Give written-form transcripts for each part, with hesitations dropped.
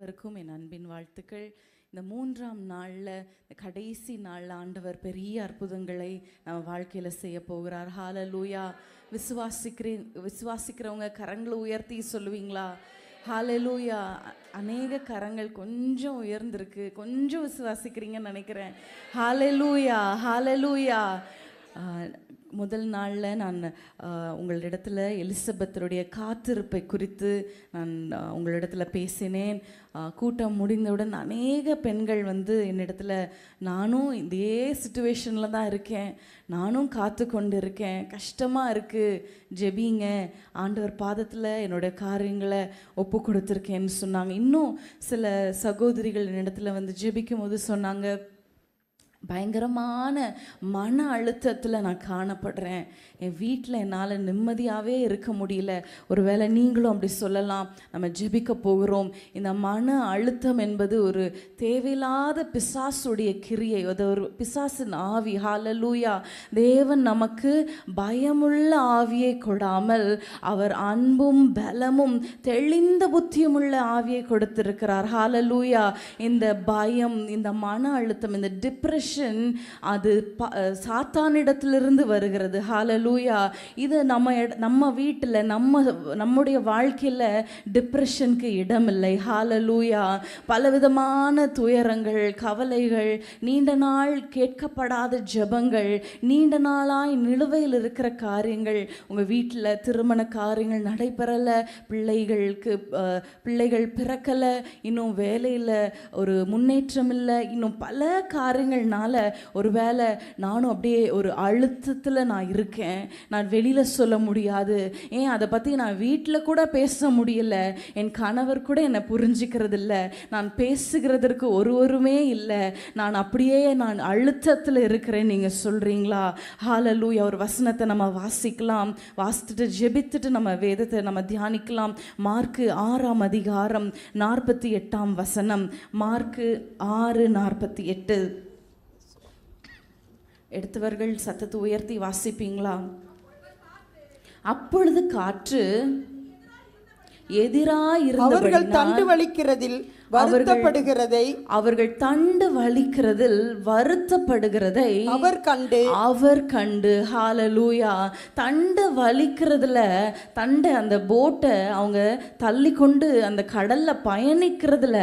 அவருக்கும் என் அன்பின் வாழ்த்துக்கள். இந்த 3ஆம் நாளில், இந்த கடைசி நாளில் ஆண்டவர் பெரிய அற்புதங்களை நம்ம வாழ்க்கையில் செய்ய போகிறார். ஹalleluya. விசுவாசிக்கிறவங்க கரங்களை உயர்த்தி சொல்லுவீங்களா? ஹalleluya. அநேக கரங்கள் கொஞ்சம் உயர்ந்திருக்கு, கொஞ்சம் விசுவாசிக்கிறீங்கன்னு நினைக்கிறேன். ஹalleluya, ஹalleluya. முதல் நாளில் நான் உங்களிடத்தில் எலிசபெத்தருடைய காத்திருப்பை குறித்து நான் உங்களிடத்தில் பேசினேன். கூட்டம் முடிந்தவுடன் அநேக பெண்கள் என்னிடத்தில், நானும் இதே சிச்சுவேஷனில் தான் இருக்கேன், நானும் காத்து கொண்டு இருக்கேன், கஷ்டமாக இருக்குது, ஜெபிங்க, ஆண்டவர் பாதத்தில் என்னோடய காரியங்களை ஒப்பு கொடுத்துருக்கேன்னு சொன்னாங்க. இன்னும் சில சகோதரிகள் என்னிடத்தில் ஜெபிக்கும் போது சொன்னாங்க, பயங்கரமான மன அழுத்தத்தில் நான் காணப்படுறேன், என் வீட்டில் என்னால் நிம்மதியாகவே இருக்க முடியல. ஒருவேளை நீங்களும் அப்படி சொல்லலாம். நம்ம ஜெபிக்க போகிறோம். இந்த மன அழுத்தம் என்பது ஒரு தேவையில்லாத பிசாசுடைய கிரியை, அது ஒரு பிசாசின் ஆவி. ஹalleluya. தேவன் நமக்கு பயமுள்ள ஆவியை கொடாமல் அவர் அன்பும் பலமும் தெளிந்த புத்தியுமுள்ள ஆவியை கொடுத்திருக்கிறார். ஹalleluya. இந்த பயம், இந்த மன அழுத்தம், இந்த டிப்ரெஷன், அது சாத்தானிடத்திலிருந்து வருகிறது. ஹalleluya. இது நம்ம வீட்டில், நம்முடைய வாழ்க்கையில் டிப்ரெஷனுக்கு இடமில்லை. ஹalleluya. பலவிதமான துயரங்கள், கவலைகள், நீண்ட நாள் கேட்கப்படாத ஜெபங்கள், நீண்ட நாளாய் நிலுவையில் இருக்கிற காரியங்கள், உங்கள் வீட்டில் திருமண காரியங்கள் நடைபெறலை, பிள்ளைகள் பிறக்கலை, இன்னும் வேலையில் ஒரு முன்னேற்றம் இல்லை, இன்னும் பல காரியங்கள்னால ஒருவேளை நானும் அப்படியே ஒரு அழுத்தத்தில் நான் இருக்கேன், நான் வெளியில் சொல்ல முடியாது, ஏன் அதை பற்றி நான் வீட்டில் கூட பேச முடியல, என் கணவர் கூட என்னை புரிஞ்சிக்கிறது இல்லை, நான் பேசுகிறதற்கு ஒருவருமே இல்லை, நான் அப்படியே நான் அழுத்தத்தில் இருக்கிறேன், நீங்கள் சொல்கிறீங்களா? ஹalleluya. ஒரு வசனத்தை நம்ம வாசிக்கலாம், வாசித்துட்டு ஜெபித்துட்டு நம்ம வேதத்தை நம்ம தியானிக்கலாம். மார்க்கு 6ஆம் அதிகாரம் 48ஆம் வசனம். மார்க்கு 6:48. எடுத்தவர்கள் சத்தத்தை உயர்த்தி வாசிப்பீங்களா? அப்பொழுது காற்று அவர்கள் தண்டு வலிக்கிறதில் வருத்தப்படுகிறதை அவர் கண்டு ஹalleluya. தண்டு வலிக்கிறதுல அந்த போட்டை அவங்க தள்ளி கொண்டு அந்த கடல்ல பயணிக்கிறதுல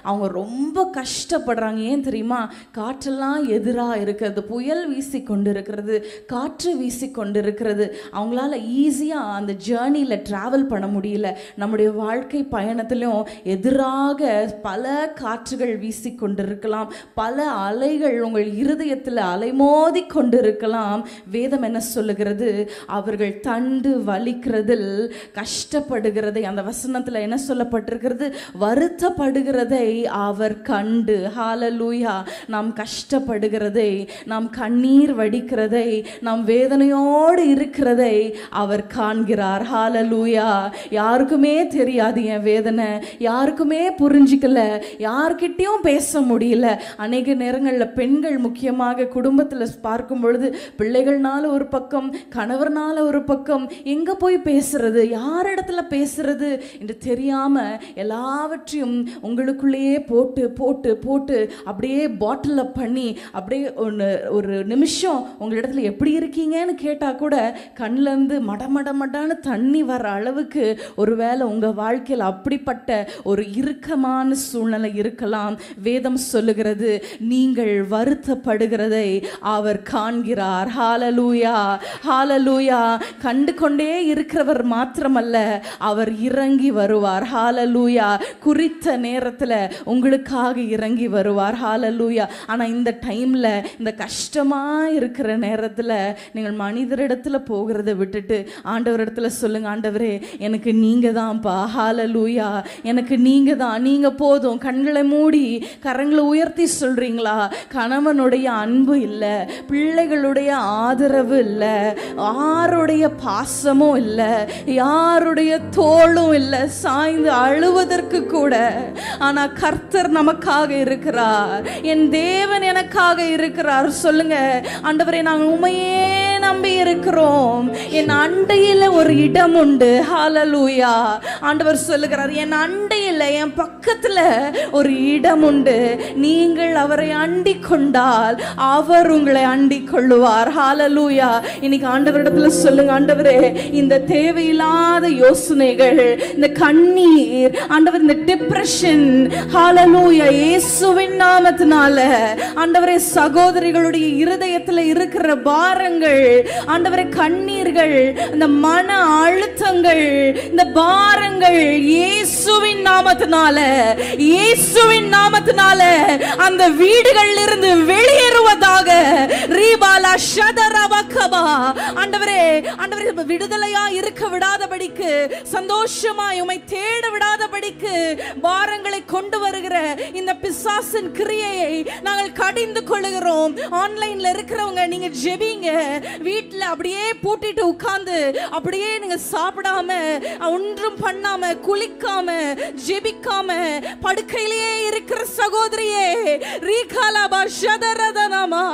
அவங்க ரொம்ப கஷ்டப்படுறாங்க. ஏன் தெரியுமா? காற்றெல்லாம் எதிராக இருக்கிறது, புயல் வீசி கொண்டு இருக்கிறது, காற்று வீசி கொண்டு இருக்கிறது, அவங்களால ஈஸியா அந்த ஜேர்னியில் டிராவல் பண்ண முடியல. நம்முடைய வாழ்க்கை பயணத்திலும் எதிராக பல காற்றுகள் வீசி கொண்டிருக்கலாம், பல அலைகள் உங்கள் இருதயத்தில் அலைமோதி கொண்டிருக்கலாம். வேதம் என்ன சொல்லுகிறது? அவர்கள் தண்டு வலிக்கிறதில் கஷ்டப்படுகிறதை, அந்த வசனத்தில் என்ன சொல்லப்பட்டிருக்கிறது? வருத்தப்படுகிறதை அவர் கண்டு. ஹalleluya. நாம் கஷ்டப்படுகிறதை, நாம் கண்ணீர் வடிக்கிறதை, நாம் வேதனையோடு இருக்கிறதை அவர் காண்கிறார். ஹalleluya. யாருக்குமே தெரியாது என் வேதனை, யாருக்குமே புரிஞ்சிக்கல, யார்கிட்டையும் பேச முடியல. அநேக நேரங்களில் பெண்கள் முக்கியமாக குடும்பத்தில் பார்க்கும் பொழுது பிள்ளைகள்னால ஒரு பக்கம், கணவர்னால ஒரு பக்கம், எங்கே போய் பேசுறது, யார் இடத்துல பேசுறது என்று தெரியாமல் எல்லாவற்றையும் உங்களுக்குள்ளேயே போட்டு போட்டு போட்டு அப்படியே பாட்டிலில் பண்ணி அப்படியே ஒரு நிமிஷம் உங்களிடத்துல எப்படி இருக்கீங்கன்னு கேட்டால் கூட கண்ணிலேருந்து மடமடமடான்னு தண்ணி வர அளவுக்கு ஒருவேளை உங்கள் வாழ்க்கையில் அப்படிப்பட்ட ஒரு இறுக்கமான சூழ்நிலை இருக்கலாம். வேதம் சொல்லுகிறது, நீங்கள் வருத்தப்படுகிறதை அவர் காண்கிறார். ஹalleluya, ஹalleluya. கண்டு கொண்டே இருக்கிறவர் மாத்திரமல்ல, அவர் இறங்கி வருவார். ஹalleluya. குறித்த நேரத்தில் உங்களுக்காக இறங்கி வருவார். ஹalleluya. ஆனால் இந்த டைமில், இந்த கஷ்டமாக இருக்கிற நேரத்தில் நீங்கள் மனிதரிடத்தில் போகிறத விட்டுட்டு ஆண்டவரிடத்தில் சொல்லுங்க, ஆண்டவரே எனக்கு நீங்கள் தான்ப்பா. ஹalleluya. எனக்கு நீங்கள் தான், நீங்கள் போதும். கண்களை மூடி கரங்களை உயர்த்தி சொல்றீங்களா? கணவனுடைய அன்பு இல்லை, பிள்ளைகளுடைய ஆதரவு இல்லை, யாருடைய பாசமும் இல்லை, யாருடைய தோளும் இல்லை சாய்ந்து அழுவதற்கு கூட. ஆனா கர்த்தர் நமக்காக இருக்கிறார், என் தேவன் எனக்காக இருக்கிறார். சொல்லுங்க, ஆண்டவரே நாங்கள் உண்மையே நம்பி இருக்கிறோம், என் அண்டையில ஒரு இடம் உண்டு. ஹalleluya. ஆண்டவர் சொல்லுகிறார், என் அண்டையில என் பக்கத்துல ஒரு இடம் உண்டு, நீங்கள் அவரை அண்டிக் கொண்டால் அவர் உங்களை அண்டிக் கொள்ளுவார். ஹalleluya. இன்னைக்கு ஆண்டவரிடத்துல சொல்லுங்க, ஆண்டவரே இந்த தேவையில்லாத யோசனைகள், இந்த கண்ணீர், ஆண்டவர் இந்த டிப்ரெஷன், ஹalleluya, இயேசுவின் நாமத்தினால ஆண்டவரே சகோதரிகளுடைய இருதயத்துல இருக்கிற பாரங்கள், ஆண்டவரே கண்ணீர்கள், இந்த மன அழுத்தங்கள், இந்த பாரங்கள் இயேசுவின் நாமத்தினால, இயேசுவின் நாமத்தினால அந்த வீடுகளில் இருந்து வெளியேறுவதாக. ரீபாலா ஷதரவகபா. ஆண்டவரே, ஆண்டவரே விடுதலையா இருக்க விடாதபடிக்கு, சந்தோஷமாய் உம்மை தேட விடாதபடிக்கு பாரங்களை கொண்டு வருகிற இந்த பிசாசின் கிரியையை நாங்கள் கடிந்து கொள்ளுகிறோம். ஆன்லைன்ல இருக்கிறவங்க நீங்க ஜெபிங்க. வீட்டுல அப்படியே பூட்டிட்டு உட்கார்ந்து அப்படியே நீங்க சாப்பிடாம ஒன்றும் பண்ணாம குளிக்காம ஜெபிக்காம படுக்கையிலேயே இருக்கிற சகோதரியே, ரீகாலாபா ஷதரதனமா,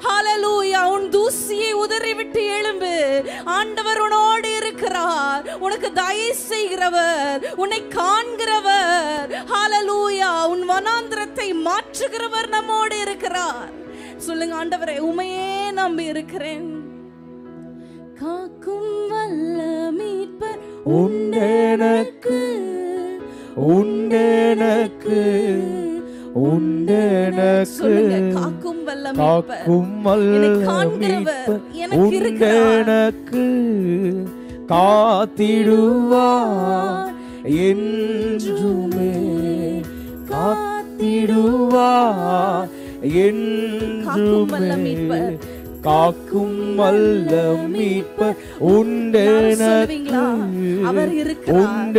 ஹalleluya, உன் தூசியை உதறி விட்டு எழும்பு. ஆண்டவர் உன்னோடு இருக்கிறார், உனக்கு தயை செய்கிறவர், உன்னை காண்கிறவர். ஹalleluya, உன் வனாந்திரத்தை மாற்றுகிறவர் நம்மோடு இருக்கிறார். சொல்லுங்க, ஆண்டவரே உம்மையே நம்பி இருக்கிறேன். காக்கும் வல்ல மீட்பர் உண்டெனக்கு, உண்டெனக்கு, உண்டெனக்கு. சொல்லுங்க, காக்கும் வல்ல மீட்பர், காக்கும் வல்ல மீட்பர் உண்டெனக்கு, காத்திடுவார் என்றுமே, காத்திடுவார் என்றுமே. காக்கும் வல்ல மீட்பர் உண்டெனக்கு, அவர் இருக்கிறார்.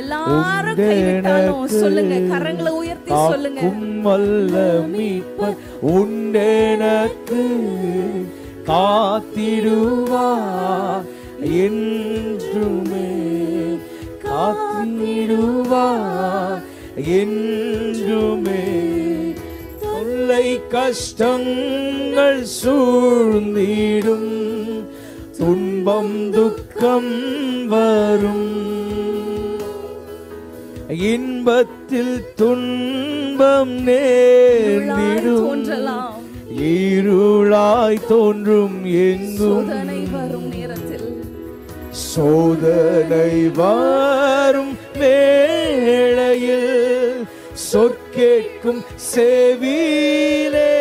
எல்லாரும் கைவிட்டாலும் சொல்லுங்க, கரங்களை உயர்த்தி சொல்லுங்க. காக்கும் வல்ல மீட்பர் உண்டெனக்கு, காத்திடுவார் என்றுமே, காத்திடுவார் என்றுமே. தொல்லை கஷ்டங்கள் சூழ்ந்திடும், துன்பம் துக்கம் வரும், இன்பத்தில் துன்பம் நேர்ந்திடும், இருளாய் தோன்றும் எங்கும். சோதனை வரும் நேரத்தில், சோதனை வரும் வேளையில் சொற்கேட்கும் செவியிலே,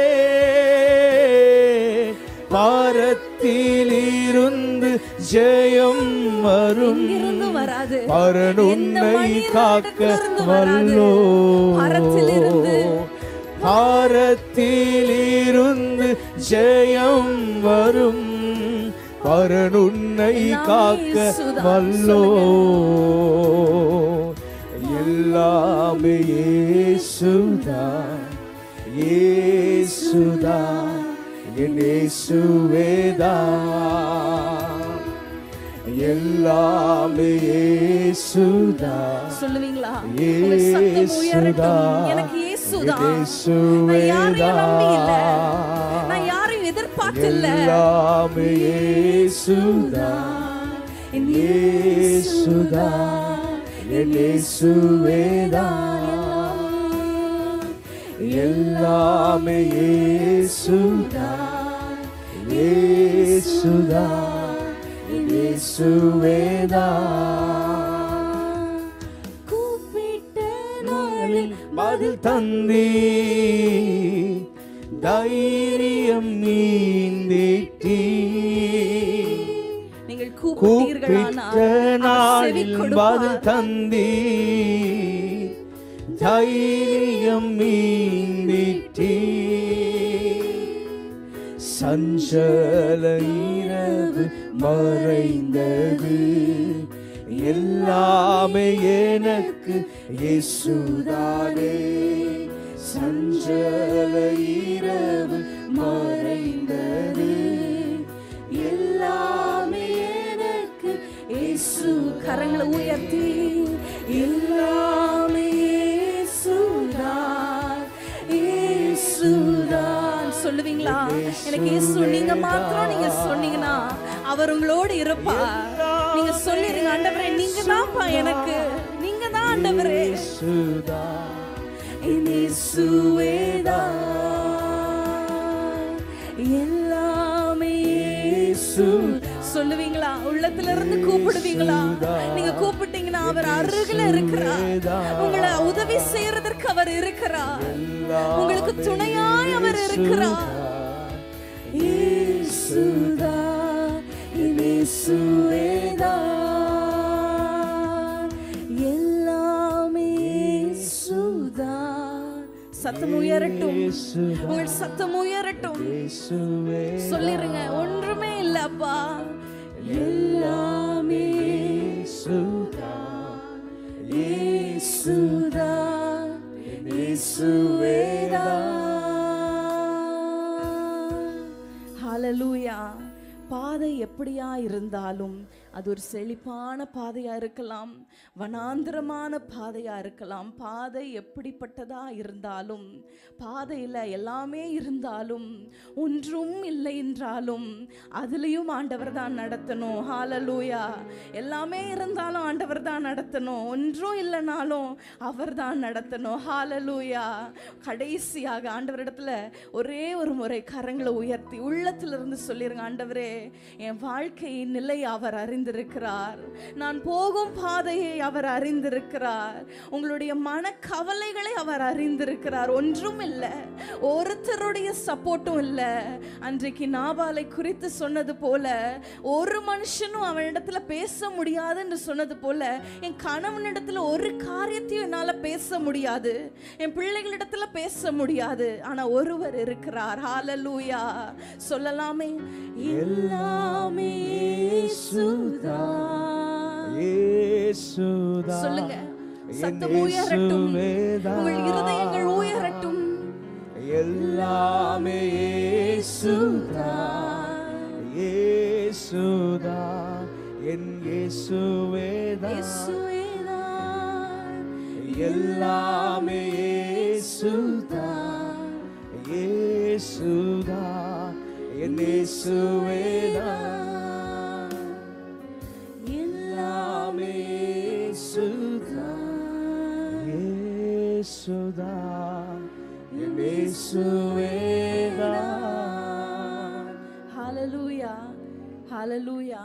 பாரத்தில் இருந்து ஜெயம் வரும். பரன் உன்னை காக்க வல்லோ, பாரத்தில் இருந்து ஜெயம் வரும். பரன் உன்னை காக்க வல்லோ. எல்லாமே இயேசுதான், இயேசுதான், என் இயேசுவேதான். எல்லாமே இயேசுதான். சொல்லுவீங்களா? இயேசுதான், எனக்கு இயேசுதான். இயேசுவேதான். நான் யாரையும் எதிர்பார்த்தில்ல. எல்லாமே இயேசுதான், இயேசுதான், என் இயேசுவேதான். எல்லாமே இயேசுதான், இயேசுதான், என் இயேசுவேதான். கூப்பிட்ட நாளில் பதில் தந்தீ, தைரியம் நீந்திட்டீ. கூப்பிட்ட நாளில் பதில் தந்தீ, தைரியம் நீந்திட்டீ. சஞ்சல இரவு மறைந்தது, எல்லாமே எனக்கு இயேசுதானே. சஞ்சல இரவு மறைந்தது, எல்லாமே எனக்கு இயேசு. கரங்களை உயர்த்தி, எல்லாமே இயேசுதான், இயேசுதான் சொல்லுவீங்களா? எனக்கு இயேசு நீங்க மாத்திரம் நீங்க சொன்னீங்கன்னா அவர் உங்களோடு இருப்பார். நீங்க சொல்லிருங்க, ஆண்டவரே நீங்க தான்ப்பா எனக்கு, நீங்க தான் ஆண்டவரே. எல்லாமே சொல்லுவீங்களா? உள்ளத்துல இருந்து கூப்பிடுவீங்களா? நீங்க கூப்பிட்டீங்கன்னா அவர் அருகில இருக்கிறார். உங்களை உதவி செய்யறதற்கு அவர் இருக்கிறார். உங்களுக்கு துணையாய் அவர் இருக்கிறார். இயேசுதா, இயேசுவேதா, எல்லாமே இயேசுதா. சத்தம் உயரட்டும், உங்கள் சத்தம் உயரட்டும். சொல்லிருங்க, ஒன்றுமே இல்லப்பா, எல்லாமே இயேசுதா, இயேசுதா, இயேசுவேதா. ஹல்லேலூயா. பாதை எப்படியா இருந்தாலும் அது ஒரு செழிப்பான பாதையா இருக்கலாம், வனாந்திரமான பாதையா இருக்கலாம். பாதை எப்படிப்பட்டதா இருந்தாலும், பாதையில் எல்லாமே இருந்தாலும், ஒன்றும் இல்லை என்றாலும் அதுலேயும் ஆண்டவர் தான் நடத்தணும். ஹல்லேலூயா. எல்லாமே இருந்தாலும் ஆண்டவர் தான் நடத்தணும், ஒன்றும் இல்லைனாலும் அவர் தான் நடத்தணும். ஹல்லேலூயா. கடைசியாக ஆண்டவரிடத்துல ஒரே ஒரு முறை கரங்களை உயர்த்தி உள்ளத்திலிருந்து சொல்லிருங்க, ஆண்டவரே, என் வாழ்க்கையின் நிலை அவர் அறிந்திருக்கிறார், நான் போகும் பாதையை அவர் அறிந்திருக்கிறார், உங்களுடைய மனக்கவலைகளை அவர் அறிந்திருக்கிறார். ஒன்றும் இல்லை, ஒருத்தருடைய சப்போர்ட்டும் இல்லை. அன்றைக்கு நாபாலை குறித்து சொன்னது போல, ஒரு மனுஷனும் அவனிடத்துல பேச முடியாது என்று சொன்னது போல, என் கணவனிடத்துல ஒரு காரியத்தையும் என்னால பேச முடியாது, என் பிள்ளைகளிடத்துல பேச முடியாது, ஆனா ஒருவர் இருக்கிறார். ஹல்லேலூயா. சொல்லலாமே, எல்லாமே இயேசுதா. சொல்லுங்க, சத்தம் உயரட்டும், உங்கள் இருதயங்கள் உயரட்டும். எல்லாமே இயேசுதா, இயேசுதா, என் இயேசுவேதா, எல்லாமே இயேசுதா, இயேசுதா, என் இயேசுவேதா, எல்லாமே இயேசுதா, இயேசுதா, என் இயேசுவேதா. ஹல்லேலூயா, ஹல்லேலூயா.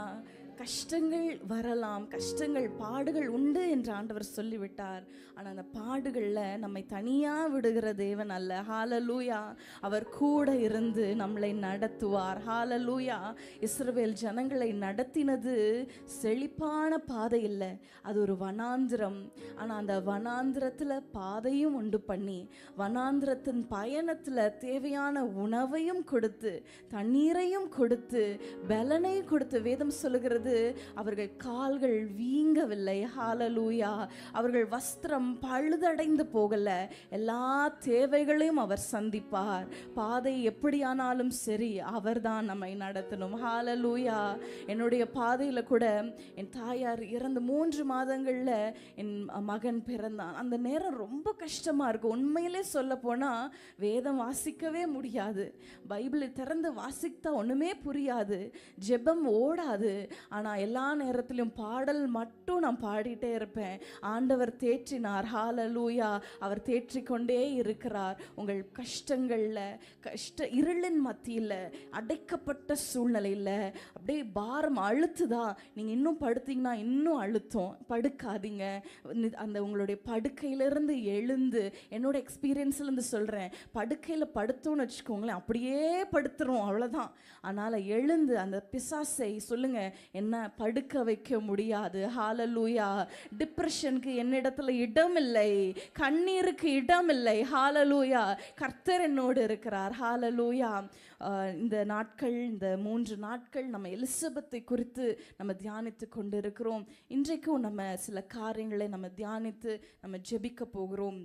கஷ்டங்கள் வரலாம், கஷ்டங்கள் பாடுகள் உண்டு என்று ஆண்டவர் சொல்லிவிட்டார். ஆனால் அந்த பாடுகளில் நம்மை தனியாக விடுகிற தேவன் அல்ல. ஹல்லேலூயா. அவர் கூட இருந்து நம்மளை நடத்துவார். ஹல்லேலூயா. இஸ்ரவேல் ஜனங்களை நடத்தினது செழிப்பான பாதை இல்லை, அது ஒரு வனாந்திரம். ஆனால் அந்த வனாந்திரத்தில் பாதையும் உண்டு பண்ணி, வனாந்திரத்தின் பயணத்தில் தேவையான உணவையும் கொடுத்து, தண்ணீரையும் கொடுத்து, பலனை கொடுத்து, வேதம் சொல்லுகிறது அவர்கள் கால்கள் வீங்கவில்லை. ஹல்லேலூயா. அவர்கள் வஸ்திரம் பழுதடைந்து போகல. எல்லா தேவைகளையும் அவர் சந்திப்பார். பாதை எப்படியானாலும் சரி, அவர் தான் நம்மை நடத்தணும். ஹல்லேலூயா. என்னுடைய பாதையில கூட என் தாயார் இறந்து 3 மாதங்கள்ல என் மகன் பிறந்தான். அந்த நேரம் ரொம்ப கஷ்டமா இருக்கும். உண்மையிலே சொல்ல போனா வேதம் வாசிக்கவே முடியாது, பைபிளை திறந்து வாசித்தா ஒண்ணுமே புரியாது, ஜெபம் ஓடாது. ஆனால் எல்லா நேரத்திலும் பாடல் மட்டும் நான் பாடிட்டே இருப்பேன். ஆண்டவர் தேற்றினார். ஹல்லேலூயா. அவர் தேற்றிக்கொண்டே இருக்கிறார். உங்கள் கஷ்டங்களில், இருளின் மத்தியில், அடைக்கப்பட்ட சூழ்நிலையில் அப்படியே பாரம் அழுத்துதா, நீங்கள் இன்னும் படுத்தீங்கன்னா இன்னும் அழுத்தம், படுக்காதீங்க. அந்த உங்களுடைய படுக்கையிலிருந்து எழுந்து, என்னோட எக்ஸ்பீரியன்ஸ்லேருந்து சொல்கிறேன், படுக்கையில் படுத்தோன்னு வச்சுக்கோங்களேன், அப்படியே படுத்துரும், அவ்வளோதான். அதனால் எழுந்து அந்த பிசாசை சொல்லுங்க, என்ன படுக்க வைக்க முடியாது. ஹல்லேலூயா. டிப்ரெஷனுக்கு என்னிடத்துல இடம் இல்லை, கண்ணீருக்கு இடம் இல்லை. ஹல்லேலூயா. கர்த்தர் என்னோடு இருக்கிறார். ஹல்லேலூயா. இந்த நாட்கள், இந்த 3 நாட்கள் நம்ம எலிசபெத்தை குறித்து நம்ம தியானித்து கொண்டு இருக்கிறோம். இன்றைக்கும் நம்ம சில காரியங்களை நம்ம தியானித்து நம்ம ஜெபிக்க போகிறோம்.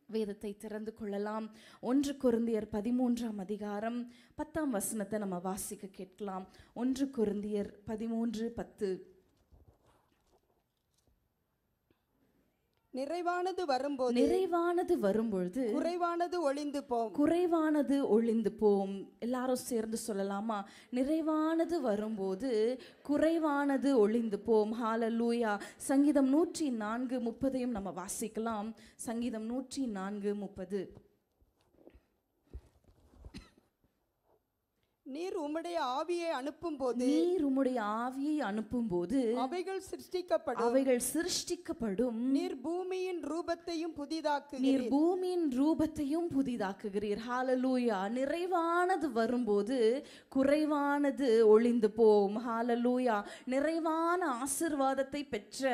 வேதத்தை திறந்து கொள்ளலாம். 1 கொரிந்தியர் 13ஆம் அதிகாரம் 10ஆம் வசனத்தை நம்ம வாசிக்க கேட்கலாம். 1 கொரிந்தியர் 13:10. நிறைவானது வரும்போது நிறைவானது வரும்பொழுது குறைவானது ஒளிந்து போம். குறைவானது ஒளிந்து போம். எல்லாரும் சேர்ந்து சொல்லலாமா? நிறைவானது வரும்போது குறைவானது ஒளிந்து போம். ஹalleluya. சங்கீதம் 104:30 நம்ம வாசிக்கலாம். சங்கீதம் 104:30. நீர் உம்முடைய ஆவியை அனுப்பும்போது நீர் உம்முடைய ஆவியை அனுப்பும்போது அவைகள் சிருஷ்டிக்கப்படும். அவைகள் சிருஷ்டிக்கப்படும். நீர் பூமியின் ரூபத்தையும் புதிதாக்குகிறீர். நீர் பூமியின் ரூபத்தையும் புதிதாக்குகிறீர். ஹalleluya. நிறைவானது வரும்போது குறைவானது ஒளிந்து போம். ஹalleluya. நிறைவான ஆசீர்வாதத்தை பெற்ற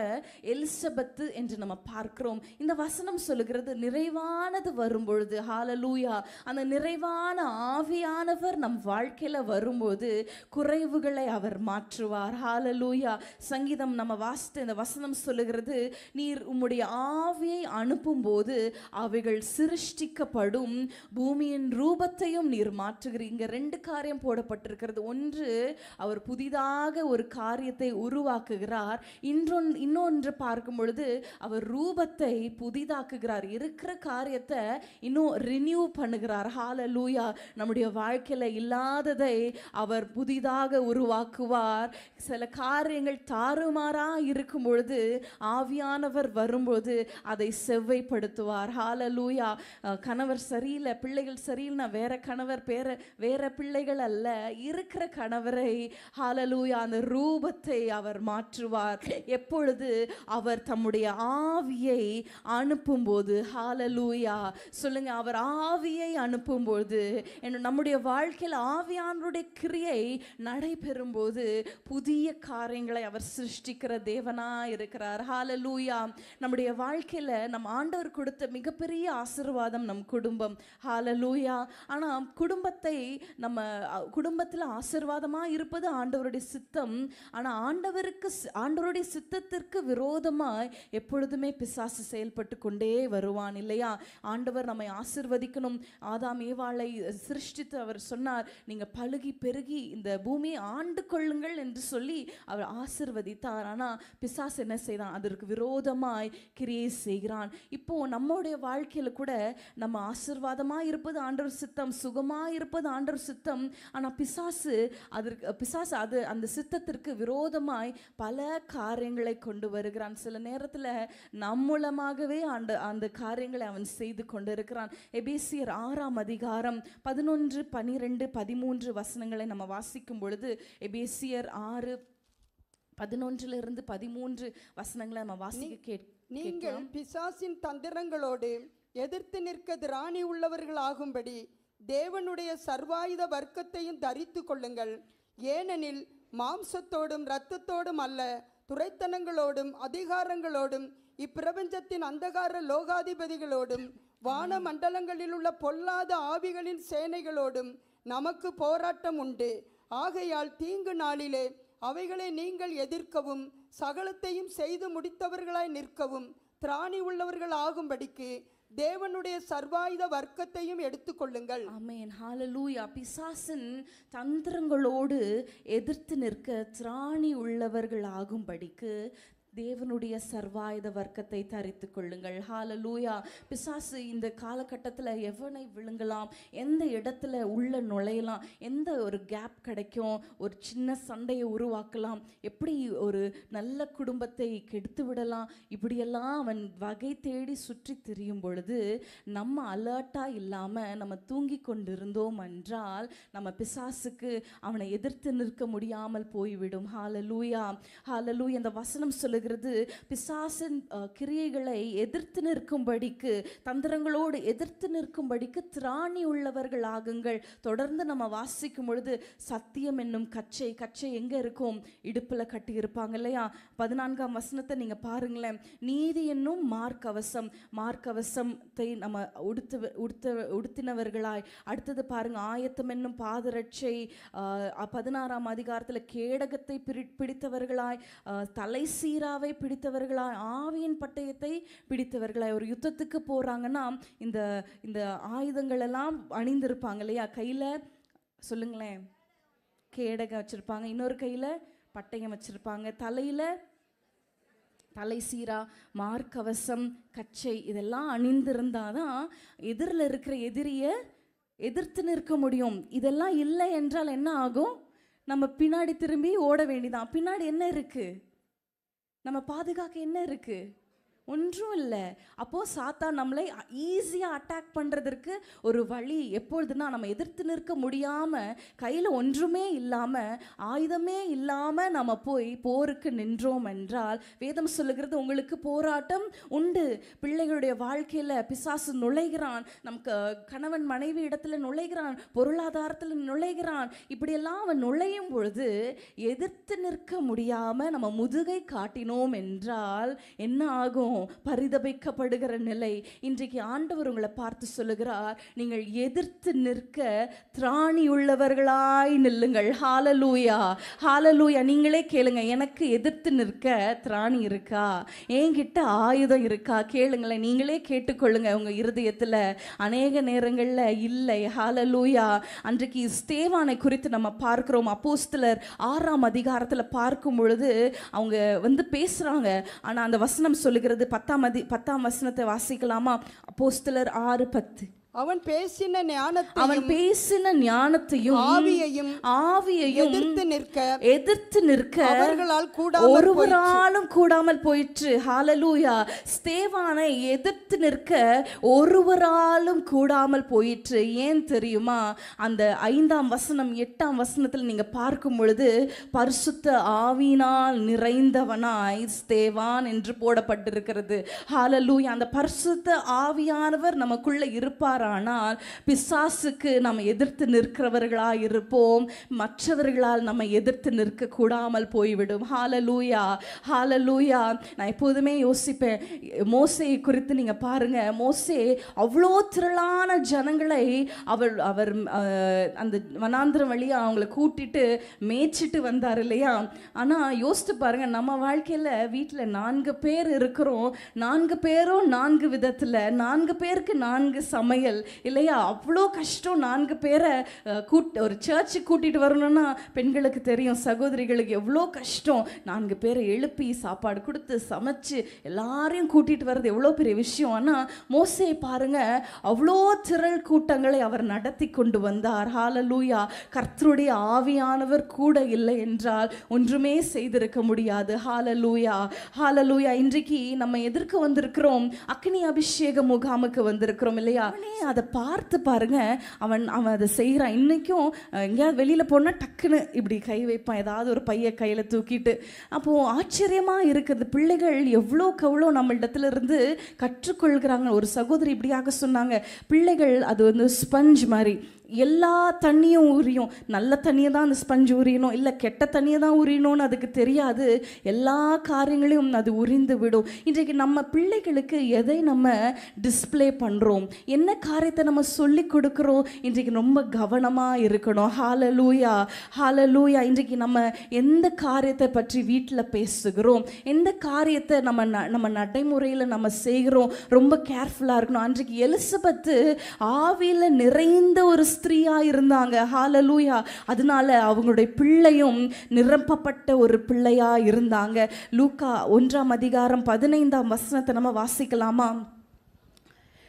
எலிசபெத் என்று நம்ம பார்க்கிறோம். இந்த வசனம் சொல்லுகிறது நிறைவானது வரும்பொழுது ஹalleluya அந்த நிறைவான ஆவியானவர் நம் வாழ்க்கையில வரும்போது குறைவுகளை அவர் மாற்றுவார். ஹalleluya. சங்கீதம் நம்ம வாசித்த இந்த வசனம் சொல்லுகிறது நீர் உம்முடைய ஆவியை அனுப்பும்போது அவைகள் சிருஷ்டிக்கப்படும். பூமியின் ரூபத்தையும் நீர் மாற்றுகிறீர். இங்க 2 காரியம் போடப்பட்டிருக்கிறது. ஒன்று, அவர் புதிதாக ஒரு காரியத்தை உருவாக்குகிறார். இன்னொன்று பார்க்கும் பொழுது அவர் ரூபத்தை புதிதாக்குகிறார். இருக்கிற காரியத்தை இன்னும் ரினியூ பண்ணுகிறார். ஹalleluya. நம்முடைய வாழ்க்கையில இல்லாததை அவர் புதிதாக உருவாக்குவார். சில காரியங்கள் தாறுமாறா இருக்கும் பொழுது ஆவியானவர் வரும்போது அதை செவ்வைப்படுத்துவார். ஹalleluya. கணவர் சரியில்லை, பிள்ளைகள் சரியில்லை, வேற கணவர் வேற பிள்ளைகள் அல்ல, இருக்கிற கணவரை ஹalleluya அந்த ரூபத்தை அவர் மாற்றுவார். எப்பொழுது அவர் தம்முடைய ஆவியை அனுப்பும்போது. ஹalleluya. சொல்லுங்க, அவர் ஆவியை அனுப்பும்போது நம்முடைய வாழ்க்கையில் ஆவியானவருடைய கிரியை நடைபெறும் போது புதிய காரியங்களை அவர் சிருஷ்டிக்கிற தேவனா இருக்கிறார். ஹalleluya. நம்முடைய வாழ்க்கையில நம் ஆண்டவர் கொடுத்த மிகப்பெரிய ஆசீர்வாதம் நம் குடும்பம். ஹalleluya. ஆனா குடும்பத்தில் ஆசீர்வாதமா இருப்பது ஆண்டவருடைய சித்தம். ஆனா ஆண்டவருடைய சித்தத்திற்கு விரோதமாய் எப்பொழுதுமே பிசாசு செயல்பட்டு கொண்டே வருவான் இல்லையா? ஆண்டவர் நம்மை ஆசீர்வதிக்கணும். ஆதாம் ஏவாளை சிருஷ்டித்து அவர் சொன்னார், நீங்க பழுகி பெருகி இந்த பூமியை ஆண்டு கொள்ளுங்கள் என்று சொல்லி அவர் ஆசீர்வதித்தார். ஆனா பிசாசு என்ன செய்தான்? அதற்கு விரோதமாய் கிரியை செய்கிறான். இப்போ நம்முடைய வாழ்க்கையில கூட நம்ம ஆசீர்வாதமா இருப்பது ஆண்டவர் சித்தம், சுகமா இருப்பது ஆண்டவர் சித்தம். ஆனா பிசாசு அந்த சித்தத்திற்கு விரோதமாய் பல காரியங்களை கொண்டு வருகிறான். சில நேரத்துல நம் மூலமாகவே அந்த காரியங்களை அவன் செய்து கொண்டிருக்கிறான். எபேசியர் 6:11, 12, 13 வசனங்களை நம்ம வாசிக்கும் பொழுது எபேசியர் 6:11-13 வசனங்களை நம்ம வாசிக்க நீங்கள் பிசாசின் தந்திரங்களோடு எதிர்த்து நிற்க திராணி உள்ளவர்கள் ஆகும்படி தேவனுடைய சர்வாயுத வர்க்கத்தையும் தரித்து கொள்ளுங்கள். ஏனெனில் மாம்சத்தோடும் இரத்தத்தோடும் அல்ல, துரைத்தனங்களோடும் அதிகாரங்களோடும் இப்பிரபஞ்சத்தின் அந்தகார லோகாதிபதிகளோடும் வான மண்டலங்களில் உள்ள பொல்லாத ஆவிகளின் சேனைகளோடும் நமக்கு போராட்டம் உண்டு. ஆகையால் தீங்கு நாளிலே அவைகளை நீங்கள் எதிர்க்கவும் சகலத்தையும் செய்து முடித்தவர்களாய் நிற்கவும் திராணி உள்ளவர்கள் ஆகும்படிக்கு தேவனுடைய சர்வாயுத வர்க்கத்தையும் எடுத்துக்கொள்ளுங்கள். ஆமென். ஹalleluya. பிசாசின் தந்திரங்களோடு எதிர்த்து நிற்க திராணி உள்ளவர்கள் ஆகும்படிக்கு தேவனுடைய சர்வாயுத வர்க்கத்தை தரித்து கொள்ளுங்கள். ஹalleluya. பிசாசு இந்த காலகட்டத்தில் எவனை விழுங்கலாம், எந்த இடத்துல உள்ள நுழையலாம், எந்த ஒரு கேப் கிடைக்கும், ஒரு சின்ன சண்டையை உருவாக்கலாம், எப்படி ஒரு நல்ல குடும்பத்தை கெடுத்து விடலாம், இப்படியெல்லாம் அவன் வகை தேடி சுற்றி திரியும் பொழுது நம்ம அலர்ட்டாக இல்லாமல் நம்ம தூங்கி கொண்டிருந்தோம் என்றால் நம்ம பிசாசுக்கு அவனை எதிர்த்து நிற்க முடியாமல் போய்விடும். ஹalleluya. ஹalleluya. இந்த வசனம் சொல்லுகிறது பிசாசின் கிரியைகளை எதிர்த்து நிற்கும்படிக்கு, தந்திரங்களோடு எதிர்த்து நிற்கும்படிக்கு திராணி உள்ளவர்கள் ஆகுங்கள். தொடர்ந்து நம்ம வாசிக்கும் பொழுது சத்தியம் என்னும் கச்சை எங்க இருக்கும்? இடுப்புல கட்டி இருப்பாங்க இல்லையா? 14ஆம் வசனத்தை நீங்க பாருங்களேன். நீதி என்னும் மார்க்கவசத்தை நம்ம உடுத்தினவர்களாய். அடுத்தது பாருங்க, ஆயத்தம் என்னும் பாதரட்சை. 16ஆம் அதிகாரத்தில் கேடகத்தை பிடித்தவர்களாய், தலை சீராவை பிடித்தவர்களாய், ஆவியின் பட்டயத்தை பிடித்தவர்களாய். ஒரு யுத்தத்துக்கு போறாங்கன்னா இந்த ஆயுதங்கள் எல்லாம் அணிந்திருப்பாங்க இல்லையா? கையில சொல்லுங்களேன், கேடகம் வச்சிருப்பாங்க, இன்னொரு கையில பட்டயம் வச்சிருப்பாங்க, தலையில தலை சீரா, மார்க்கவசம், கச்சை இதெல்லாம் அணிந்திருந்தாதான் எதிரில் இருக்கிற எதிரியை எதிர்த்து நிற்க முடியும். இதெல்லாம் இல்லை என்றால் என்ன ஆகும்? நம்ம பின்னாடி திரும்பி ஓட வேண்டிதான். பின்னாடி என்ன இருக்கு? நம்ம பாதுகாக்க என்ன இருக்கு? ஒன்றும் இல்லை. அப்போது சாத்தான் நம்மளை ஈஸியாக அட்டாக் பண்ணுறதற்கு ஒரு வழி எப்பொழுதுனா, நம்ம எதிர்த்து நிற்க முடியாமல் கையில் ஒன்றுமே இல்லாமல் ஆயுதமே இல்லாமல் நம்ம போய் போருக்கு நின்றோம் என்றால் வேதம் சொல்லுகிறது உங்களுக்கு போராட்டம் உண்டு. பிள்ளைகளுடைய வாழ்க்கையில் பிசாசு நுழைகிறான், நமக்கு கணவன் மனைவி இடத்துல நுழைகிறான், பொருளாதாரத்தில் நுழைகிறான். இப்படியெல்லாம் அவன் நுழையும் பொழுது எதிர்த்து நிற்க முடியாமல் நம்ம முதுகை காட்டினோம் என்றால் என்ன ஆகும்? பரிதபிக்கப்படுகிற நிலை. இன்றைக்கு ஆண்டவர் உங்களை பார்த்து சொல்லுகிறார், நீங்கள் எதிர்த்து நிற்க திராணி உள்ளவர்களாய் நில்லுங்கள். ஹalleluya, ஹalleluya. நீங்களே கேளுங்க, எனக்கு எதிர்த்து நிற்க திராணி இருக்கா? என்கிட்ட ஆயுதம் இருக்கா? கேளுங்களேன், நீங்களே கேட்டுக்கொள்ளுங்க உங்க இருதயத்துல. அநேக நேரங்கள்ல இல்லை. ஹalleluya. அன்றைக்கு ஸ்தேவானை குறித்து நம்ம பார்க்கிறோம். அப்போஸ்தலர் 6ஆம் அதிகாரத்துல பார்க்கும் பொழுது அவங்க பேசுறாங்க. ஆனா அந்த வசனம் சொல்லுகிறது, 10ஆம் வசனத்தை வாசிக்கலாமா? அப்போஸ்தலர் 6:10. அவன் பேசின ஞானத்தையும் ஆவியையும் எதிர்த்து நிற்க ஒருவராலும் கூடாமல் போயிற்று. ஹalleluya. ஸ்தேவானை எதிர்த்து நிற்க ஒருவராலும் கூடாமல் போயிற்று. ஏன் தெரியுமா? அந்த 5ஆம் வசனம் 8ஆம் வசனத்தில் நீங்க பார்க்கும் பொழுது பரிசுத்த ஆவியினால் நிறைந்தவனாய் ஸ்தேவான் என்று போடப்பட்டிருக்கிறது. ஹalleluya. அந்த பரிசுத்த ஆவியானவர் நமக்குள்ள இருப்பார். ஆனால் பிசாசுக்கு நம்ம எதிர்த்து நிற்கிறவர்களாய் இருப்போம், மற்றவர்களால் நம்ம எதிர்த்து நிற்க கூடாமல் போய்விடும். ஹalleluya, ஹalleluya. நான் எப்போதுமே யோசிப்பேன், மோசேயை குறித்து நீங்க பாருங்க. மோசே அவ்வளோ திரளான ஜனங்களை அவர் அந்த வனாந்திரம் வழியா அவங்களை கூட்டிட்டு மேய்ச்சிட்டு வந்தார் இல்லையா? ஆனா யோசித்து பாருங்க, நம்ம வாழ்க்கையில வீட்டில் 4 பேர் இருக்கிறோம், 4 பேரும் 4 விதத்துல, 4 பேருக்கு 4 சமையல் இல்லையா? அவ்வளோ கஷ்டம். 4 பேரை ஒரு சர்ச்சுக்கு கூட்டிட்டு வரணும்னா பெண்களுக்கு தெரியும், சகோதரிகளுக்கு எவ்வளோ கஷ்டம். 4 பேரை எழுப்பி சாப்பாடு கொடுத்து சமைச்சு எல்லாரையும் கூட்டிட்டு வர்றது எவ்வளோ பெரிய விஷயம். ஆனால் மோசே பாருங்க, அவ்வளோ திரள் கூட்டங்களை அவர் நடத்தி கொண்டு வந்தார். ஹalleluya. கர்த்தருடைய ஆவியானவர் கூட இல்லை என்றால் ஒன்றுமே செய்திருக்க முடியாது. ஹalleluya, ஹalleluya. இன்றைக்கு நம்ம எதற்கு வந்திருக்கிறோம்? அக்னி அபிஷேக முகாமுக்கு வந்திருக்கிறோம் இல்லையா? அதை பார்த்து பாருங்க, அவன் அதை செய்கிறான். இன்றைக்கும் எங்கேயாவது வெளியில் போனால் டக்குன்னு இப்படி கை வைப்பான், ஏதாவது ஒரு பைய கையில் தூக்கிட்டு. அப்போது ஆச்சரியமாக இருக்குது, பிள்ளைகள் எவ்வளோக்கு நம்மளிடத்துல இருந்து கற்றுக்கொள்கிறாங்க. ஒரு சகோதரி இப்படியாக சொன்னாங்க, பிள்ளைகள் அது ஸ்பஞ்ச் மாதிரி, எல்லா தண்ணியும் உரியும். நல்ல தண்ணியை தான் அந்த ஸ்பஞ்ச் உரியணும், இல்லை கெட்ட தண்ணியை தான் உரியணும்னு அதுக்கு தெரியாது. எல்லா காரியங்களையும் அது உரிந்து விடும். இன்றைக்கு நம்ம பிள்ளைகளுக்கு எதை நம்ம டிஸ்பிளே பண்ணுறோம், என்ன காரியத்தை நம்ம சொல்லி கொடுக்குறோம், இன்றைக்கு ரொம்ப கவனமாக இருக்கணும். ஹalleluya, ஹalleluya. இன்றைக்கு நம்ம எந்த காரியத்தை பற்றி வீட்டில் பேசுகிறோம், எந்த காரியத்தை நம்ம நடைமுறையில் நம்ம செய்கிறோம், ரொம்ப கேர்ஃபுல்லாக இருக்கணும். அன்றைக்கு எலிசபெத்து ஆவியில் நிறைந்த ஒரு ஸ்திரீயா இருந்தாங்க. ஹalleluya. அதனால அவங்களுடைய பிள்ளையும் நிரப்பப்பட்ட ஒரு பிள்ளையா இருந்தாங்க. லூக்கா 1ஆம் அதிகாரம் 15ஆம் வசனத்தை நம்ம வாசிக்கலாமா?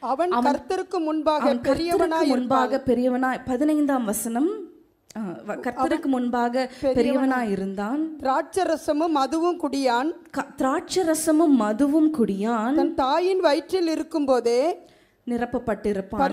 அவன் கர்த்தருக்கு முன்பாக பெரியவனாய் 15ஆம் வசனம், கர்த்தருக்கு முன்பாக பெரியவனாய் இருந்தான். திராட்சரசமும் மதுவும் குடியான். தன் தாயின் வயிற்றில் இருக்கும் போதே நிரப்பப்பட்டிருப்பான்.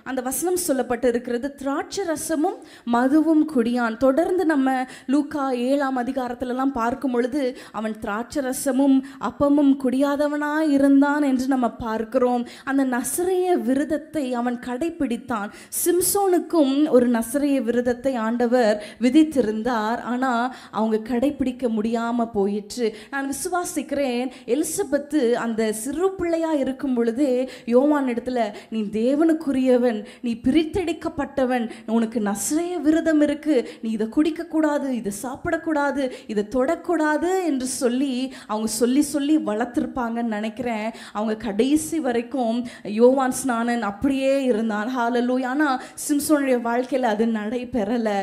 அந்த வசனம் சொல்லப்பட்டு இருக்கிறது, திராட்சை ரசமும் மதுவும் குடியான். தொடர்ந்து நம்ம லூக்கா 7ஆம் அதிகாரத்திலலாம் பார்க்கும் பொழுது அவன் திராட்சை ரசமும் அப்பமும் குடியாதவனாய் இருந்தான் என்று நம்ம பார்க்கிறோம். அந்த நசரேய விரதத்தை அவன் கடைபிடித்தான். சிம்சோனுக்கும் ஒரு நசரேய விரதத்தை ஆண்டவர் விதித்திருந்தார். ஆனால் அவங்க கடைபிடிக்க முடியாமல் போயிற்று. நான் விசுவாசிக்கிறேன், எலிசபெத்து அந்த சிறு பிள்ளையா இருக்கும் பொழுதே யோவான் இடத்துல நீ தேவனுக்குரியவன், நீ பிரித்தெடுக்கப்பட்டவன், உனக்கு நசரேய விரதம் இருக்கு, நீ இதை குடிக்கக்கூடாது, இதை சாப்பிடக்கூடாது, இதை தொடக்கூடாது என்று சொல்லி அவங்க சொல்லி சொல்லி வளர்த்துருப்பாங்கன்னு நினைக்கிறேன். அவங்க கடைசி வரைக்கும் யோவான் ஸ்நானன் அப்படியே இருந்தான். ஹல்லேலூயா. ஆனால் சிம்சோனுடைய வாழ்க்கையில் அது நடைபெறலை.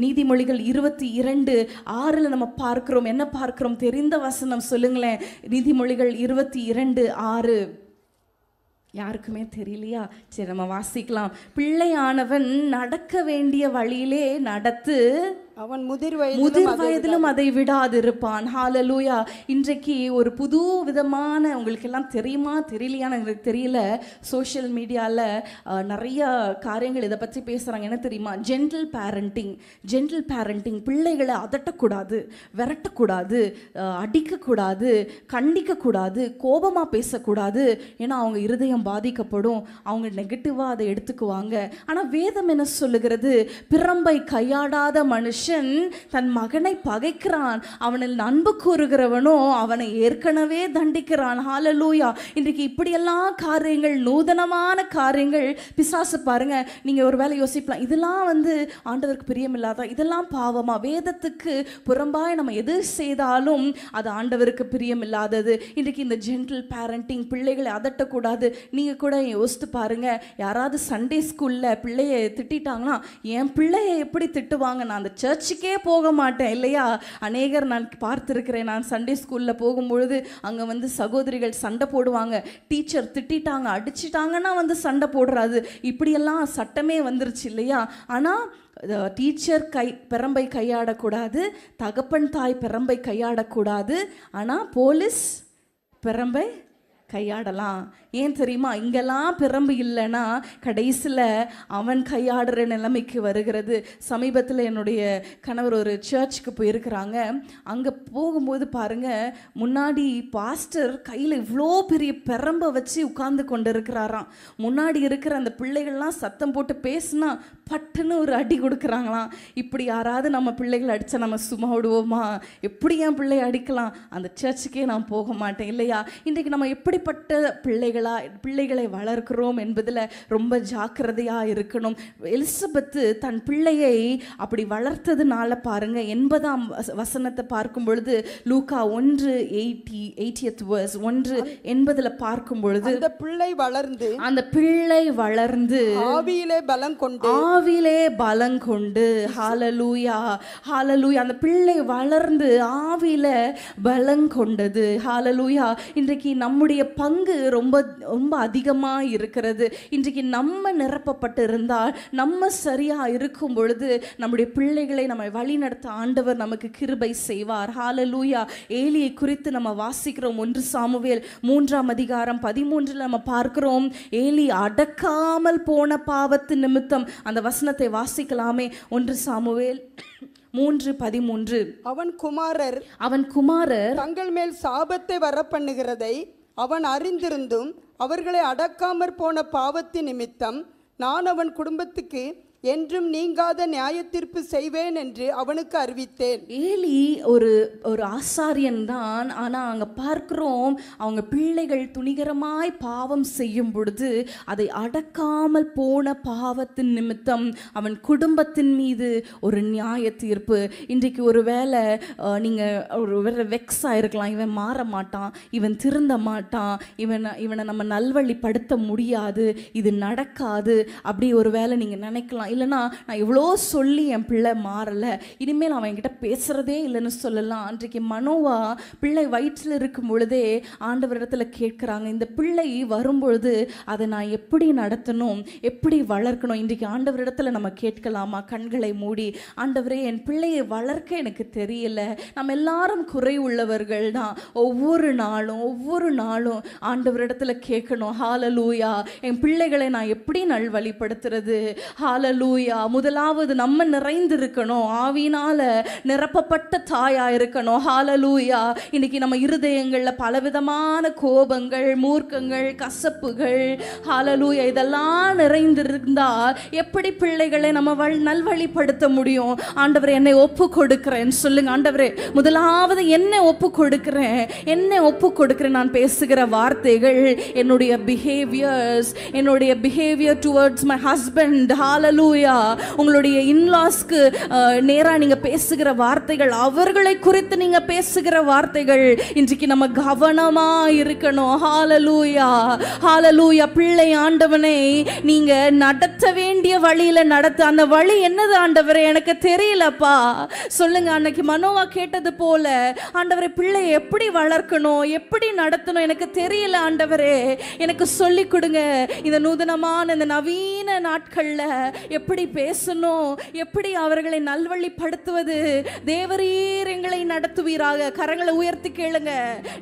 நீதிமொழிகள் 22:6 நம்ம பார்க்கிறோம். என்ன பார்க்கிறோம்? தெரிந்த வசனம் சொல்லுங்களேன். நீதிமொழிகள் 22:6 யாருக்குமே தெரியலையா? சரி, நம்ம வாசிக்கலாம். பிள்ளையானவன் நடக்க வேண்டிய வழியிலே நடத்து, அவன் முதிர் வயதிலும் அதை விடாதிருப்பான். ஹல்லேலூயா. இன்றைக்கு ஒரு புது விதமான, உங்களுக்கு எல்லாம் தெரியுமா தெரியலையான்னு எனக்கு தெரியல, சோஷியல் மீடியாவில் நிறைய காரியங்கள் இதை பற்றி பேசுகிறாங்க. என்ன தெரியுமா? Gentle parenting. பிள்ளைகளை அதட்டக்கூடாது, விரட்டக்கூடாது, அடிக்கக்கூடாது, கண்டிக்கக்கூடாது, கோபமாக பேசக்கூடாது. ஏன்னா அவங்க இருதயம் பாதிக்கப்படும், அவங்க நெகட்டிவாக அதை எடுத்துக்குவாங்க. ஆனால் வேதம் என்ன சொல்லுகிறது? பிரம்பை கையாடாத மனுஷன் தன் மகனை பகைக்கிறான், அவனில் அன்பு கூறுகிறவனோ அவனை ஏற்கனவே தண்டிக்கிறான். ஹல்லேலூயா. இன்றைக்கு இப்படியெல்லாம் காரியங்கள், நூதனமான காரியங்கள் பிசாசு பாருங்க. நீங்க ஒரு வேளை யோசிக்கலாம், இதெல்லாம் ஆண்டவருக்கு பிரியமில்லாதா, இதெல்லாம் பாவமா? வேதத்துக்கு புறம்பாய் நம்ம எது செய்தாலும் அது ஆண்டவருக்கு பிரியமில்லாதது. இன்றைக்கு இந்த ஜென்டில் பேரண்டிங், பிள்ளைகளை அதட்டக்கூடாது. நீங்க கூட யோசித்து பாருங்க, யாராவது சண்டே ஸ்கூல்ல பிள்ளையை திட்டாங்கன்னா, என் பிள்ளையை எப்படி திட்டுவாங்க? நான் அந்த சர்ச்சுக்கே போக மாட்டேன் இல்லையா? அநேகர் நான் பார்த்துருக்கிறேன். நான் சண்டே ஸ்கூலில் போகும்பொழுது அங்கே சகோதரிகள் சண்டை போடுவாங்க. டீச்சர் திட்டாங்க, அடிச்சிட்டாங்கன்னா சண்டை போடுறாது. இப்படியெல்லாம் சட்டமே வந்துருச்சு இல்லையா? ஆனால் டீச்சர் பெரம்பை கையாடக்கூடாது, தகப்பன் தாய் பெரம்பை கையாடக்கூடாது. ஆனால் போலீஸ் பெரம்பை கையாடலாம். ஏன் தெரியுமா? இங்கெல்லாம் பிரம்பு இல்லைன்னா கடைசியில் அவன் கையாடுற நிலைமைக்கு வருகிறது. சமீபத்தில் என்னுடைய கணவர் ஒரு சர்ச்சுக்கு போயிருக்கிறாங்க. அங்கே போகும்போது பாருங்க, முன்னாடி பாஸ்டர் கையில் இவ்வளோ பெரிய பிரம்பை வச்சு உட்கார்ந்து கொண்டு இருக்கிறாராம். முன்னாடி இருக்கிற அந்த பிள்ளைகள்லாம் சத்தம் போட்டு பேசுனா பட்டுன்னு ஒரு அடி கொடுக்குறாங்களாம். இப்படி யாராவது நம்ம பிள்ளைகளை அடித்தா நம்ம சும்மா விடுவோமா? எப்படி என் பிள்ளையை அடிக்கலாம்? அந்த சர்ச்சுக்கே நான் போக மாட்டேன் இல்லையா? இன்றைக்கு நம்ம எப்படிப்பட்ட பிள்ளைகளை வளர்க்கிறோம் என்பதில் ரொம்ப ஜாக்கிரதையாக இருக்கணும். எலிசபெத்து தன் பிள்ளையை அப்படி வளர்த்ததுனால பாருங்க, 80ஆம் வசனத்தை பார்க்கும் பொழுது, லூக்கா 1:80 பார்க்கும் பொழுது, அந்த பிள்ளை வளர்ந்து ஆவியிலே பலம் கொண்டு ஹல்லேலூயா ஹல்லேலூயா, அந்த பிள்ளை வளர்ந்து ஆவியில பலம் கொண்டது. ஹல்லேலூயா. இன்றைக்கு நம்முடைய பங்கு ரொம்ப ரொம்ப அதிகமாக இருக்கிறது. இன்றைக்கு நம்ம நிரப்பப்பட்டு இருந்தால், நம்ம சரியாக இருக்கும் பொழுது நம்முடைய பிள்ளைகளை நம்ம வழி நடத்த ஆண்டவர் நமக்கு கிருபை செய்வார். ஹல்லேலூயா. ஏலியை குறித்து நம்ம வாசிக்கிறோம். 1 சாமுவேல் 3:13 நம்ம பார்க்கிறோம். ஏலி அடக்காமல் போன பாவத்து நிமித்தம், அந்த வசனத்தை வாசிக்கலாமே. 1 சாமுவேல் 3:13. அவன் குமாரர் தங்கள் மேல் சாபத்தை வரப்பண்ணுகிறதை அவன் அறிந்திருந்தும் அவர்களை அடக்காமற் போன பாவத்தின் நிமித்தம் நான் அவன் குடும்பத்துக்கு என்றும் நீங்காத நியாய தீர்ப்பு செய்வேன் என்று அவனுக்கு அறிவித்தேன். ஏலி ஒரு ஆசாரியன் தான். ஆனால் அங்கே பார்க்கிறோம், அவங்க பிள்ளைகள் துணிகரமாய் பாவம் செய்யும் பொழுது அதை அடக்காமல் போன பாவத்தின் நிமித்தம் அவன் குடும்பத்தின் மீது ஒரு நியாய தீர்ப்பு. இன்றைக்கு ஒரு வேளை நீங்கள் ஒரு வேளை வெக்ஸ் ஆகிருக்கலாம், இவன் மாற மாட்டான், இவன் திருந்த மாட்டான், இவனை நம்ம நல்வழிப்படுத்த முடியாது, இது நடக்காது, அப்படி ஒரு வேளை நீங்கள் நினைக்கலாம். இல்லைனா நான் எவ்வளோ சொல்லி என் பிள்ளை மாறலை, இனிமேல் அவன் என்கிட்ட பேசுகிறதே இல்லைன்னு சொல்லலாம். அன்றைக்கு மனோவா பிள்ளை வயிற்றில் இருக்கும் பொழுதே ஆண்டவரிடத்தில் கேட்குறாங்க, இந்த பிள்ளை வரும்பொழுது அதை நான் எப்படி நடத்தணும், எப்படி வளர்க்கணும்? இன்றைக்கு ஆண்டவரிடத்தில் நம்ம கேட்கலாமா? கண்களை மூடி, ஆண்டவரே என் பிள்ளையை வளர்க்க எனக்கு தெரியல. நம்ம எல்லாரும் குறை உள்ளவர்கள் தான். ஒவ்வொரு நாளும் ஆண்டவரிடத்தில் கேட்கணும். ஹல்லேலூயா. என் பிள்ளைகளை நான் எப்படி நல்வழிப்படுத்துறது? ஹல்லேலூயா. ஹalleluya. முதலாவது நம்ம நிறைந்திருக்கணும், ஆவியினால நிரப்பப்பட்ட தாயா இருக்கணும். ஹalleluya. இன்னைக்கு நம்ம இருதயங்கள்ல பலவிதமான கோபங்கள், மூர்க்கங்கள், கசப்புகள், ஹalleluya, இதெல்லாம் நிறைந்திருந்தா எப்படி பிள்ளைகளை நம்ம நல்வழிப்படுத்த முடியும்? ஆண்டவரே, என்னை ஒப்பு கொடுக்கிறேன் சொல்லுங்க. ஆண்டவரே, முதலாவது என்னை ஒப்பு கொடுக்கிறேன், என்னை ஒப்பு கொடுக்கிறேன். நான் பேசுகிற வார்த்தைகள், என்னுடைய பிஹேவியர்ஸ், என்னுடைய பிஹேவியர் டுவர்ட்ஸ் மை ஹஸ்பண்ட், ஹalleluya, உங்களுடைய இன்லாஸ்க்கு நேரா நீங்க பேசுகிற வார்த்தைகள், அவர்களை குறித்து நீங்க பேசுகிற வார்த்தைகள், இன்றைக்கு நம்ம கவனமா இருக்கணும். ஹalleluya, ஹalleluya. பிள்ளை ஆண்டவனை நீங்க நடத்த வேண்டிய வழியில நடத்த. அந்த வழி என்னது ஆண்டவரே? எனக்கு தெரியலப்பா சொல்லுங்க. அன்னைக்கு மனோவா கேட்டது போல, ஆண்டவரே, பிள்ளையை எப்படி வளர்க்கணும், எப்படி நடத்தணும் எனக்கு தெரியல ஆண்டவரே, எனக்கு சொல்லி கொடுங்க. இந்த நூதனமான இந்த நவீன நாட்கள்ல எப்படி பேசணும், எப்படி அவர்களை நல்வழிப்படுத்துவது. தேவரீர் எங்களை நடத்துவீராக. கரங்களை உயர்த்தி கேளுங்க.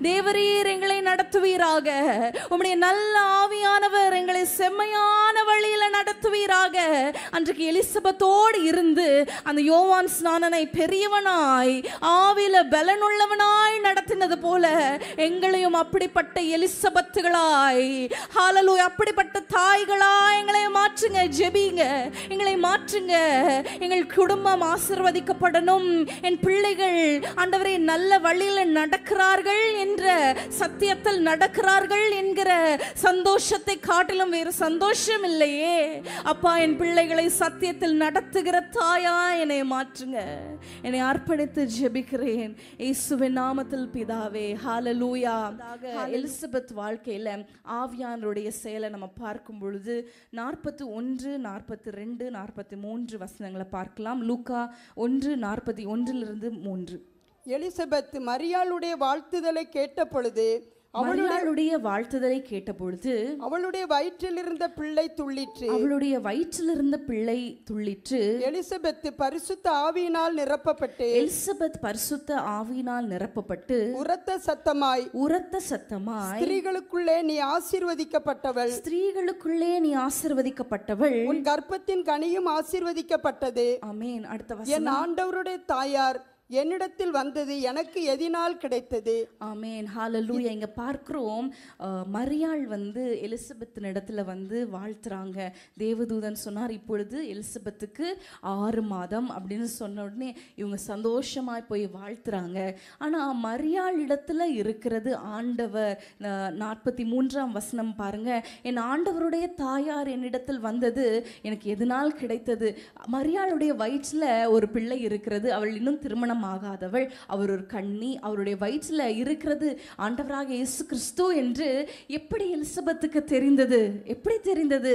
தேவரீர் எங்களை நடத்துவீராக. உம்முடைய நல்ல ஆவியானவர் எங்களை செம்மையான வழியில நடத்துவீராக. அன்றைக்கு எலிசபெத்தோடு இருந்து அந்த யோவான் ஸ்நானனை பெரியவனாய் ஆவில பலனுள்ளவனாய் நடத்தினது போல எங்களையும் அப்படிப்பட்ட எலிசபெத்துகளாய், ஹalleluya, அப்படிப்பட்ட தாய்களாய் எங்களை மாற்றுங்க. ஜெபிங்க, எங்களை மாற்றுங்க. எங்கள் குடும்பம் ஆசீர்வதிக்கப்படணும். என் பிள்ளைகள் ஆண்டவரே நல்ல வழியில நடக்கிறார்கள் என்ற சத்தியத்தில் நடக்கிறார்கள் என்கிற சந்தோஷத்தை காட்டிலும் வேறு சந்தோஷம் இல்லையே. அப்பா, என் பிள்ளைகளை சத்தியத்தில் நடத்துகிற தாயா என்னை மாற்றுங்க. என்னை அர்ப்பணித்து ஜெபிக்கிறேன் இயேசுவின் நாமத்தில் பிதாவே. ஹalleluya. எலிசபெத் வாழ்க்கையில ஆவியானவருடைய செயலை நம்ம பார்க்கும் பொழுது 41, 42, 43 வசனங்களை பார்க்கலாம். லூக்கா 1:41-3. எலிசபெத் மரியாளுடைய வாழ்த்துதலை கேட்ட பொழுது, அவளுடைய வாழ்த்துதலை கேட்ட பொழுது அவளுடைய வயிற்றில் இருந்த பிள்ளை துள்ளிற்று. அவளுடைய வயிற்றில் இருந்த பிள்ளை துள்ளிற்று. எலிசபெத் பரிசுத்த ஆவியினால் நிரப்பப்பட்டு, எலிசபெத் பரிசுத்த ஆவியினால் நிரப்பப்பட்டு உரத்த சத்தமாய் ஸ்திரீகளுக்குள்ளே நீ ஆசீர்வதிக்கப்பட்டவள், நீ ஆசீர்வதிக்கப்பட்டவள், உன் கர்ப்பத்தின் கனியும் ஆசீர்வதிக்கப்பட்டது. ஆமென். அடுத்த என் வசனம். ஆண்டவருடைய தாயார் என்னிடத்தில் வந்தது எனக்கு எதினால் கிடைத்தது. ஆமென். ஹalleluya. இங்க பார்க்கிறோம், மரியாள் எலிசபெத்தின் இடத்துல வாழ்த்துறாங்க. தேவதூதன் சொன்னார், இப்பொழுது எலிசபெத்துக்கு 6 மாதம் அப்படின்னு சொன்ன உடனே இவங்க சந்தோஷமாய் போய் வாழ்த்துறாங்க. ஆனா மரியாள் இடத்துல இருக்கிறது ஆண்டவர். 43ஆம் வசனம் பாருங்க. என் ஆண்டவருடைய தாயார் என்னிடத்தில் வந்தது எனக்கு எதனால் கிடைத்தது. மரியாளுடைய வயிற்றுல ஒரு பிள்ளை இருக்கிறது. அவள் இன்னும் திருமணம் ஆகாதவள். அவர் ஒரு கன்னி. அவருடைய வயிற்றில் இருக்கிறது ஆண்டவராக இயேசு கிறிஸ்து என்று எப்படி எலிசபெத்துக்கு தெரிந்தது? எப்படி தெரிந்தது?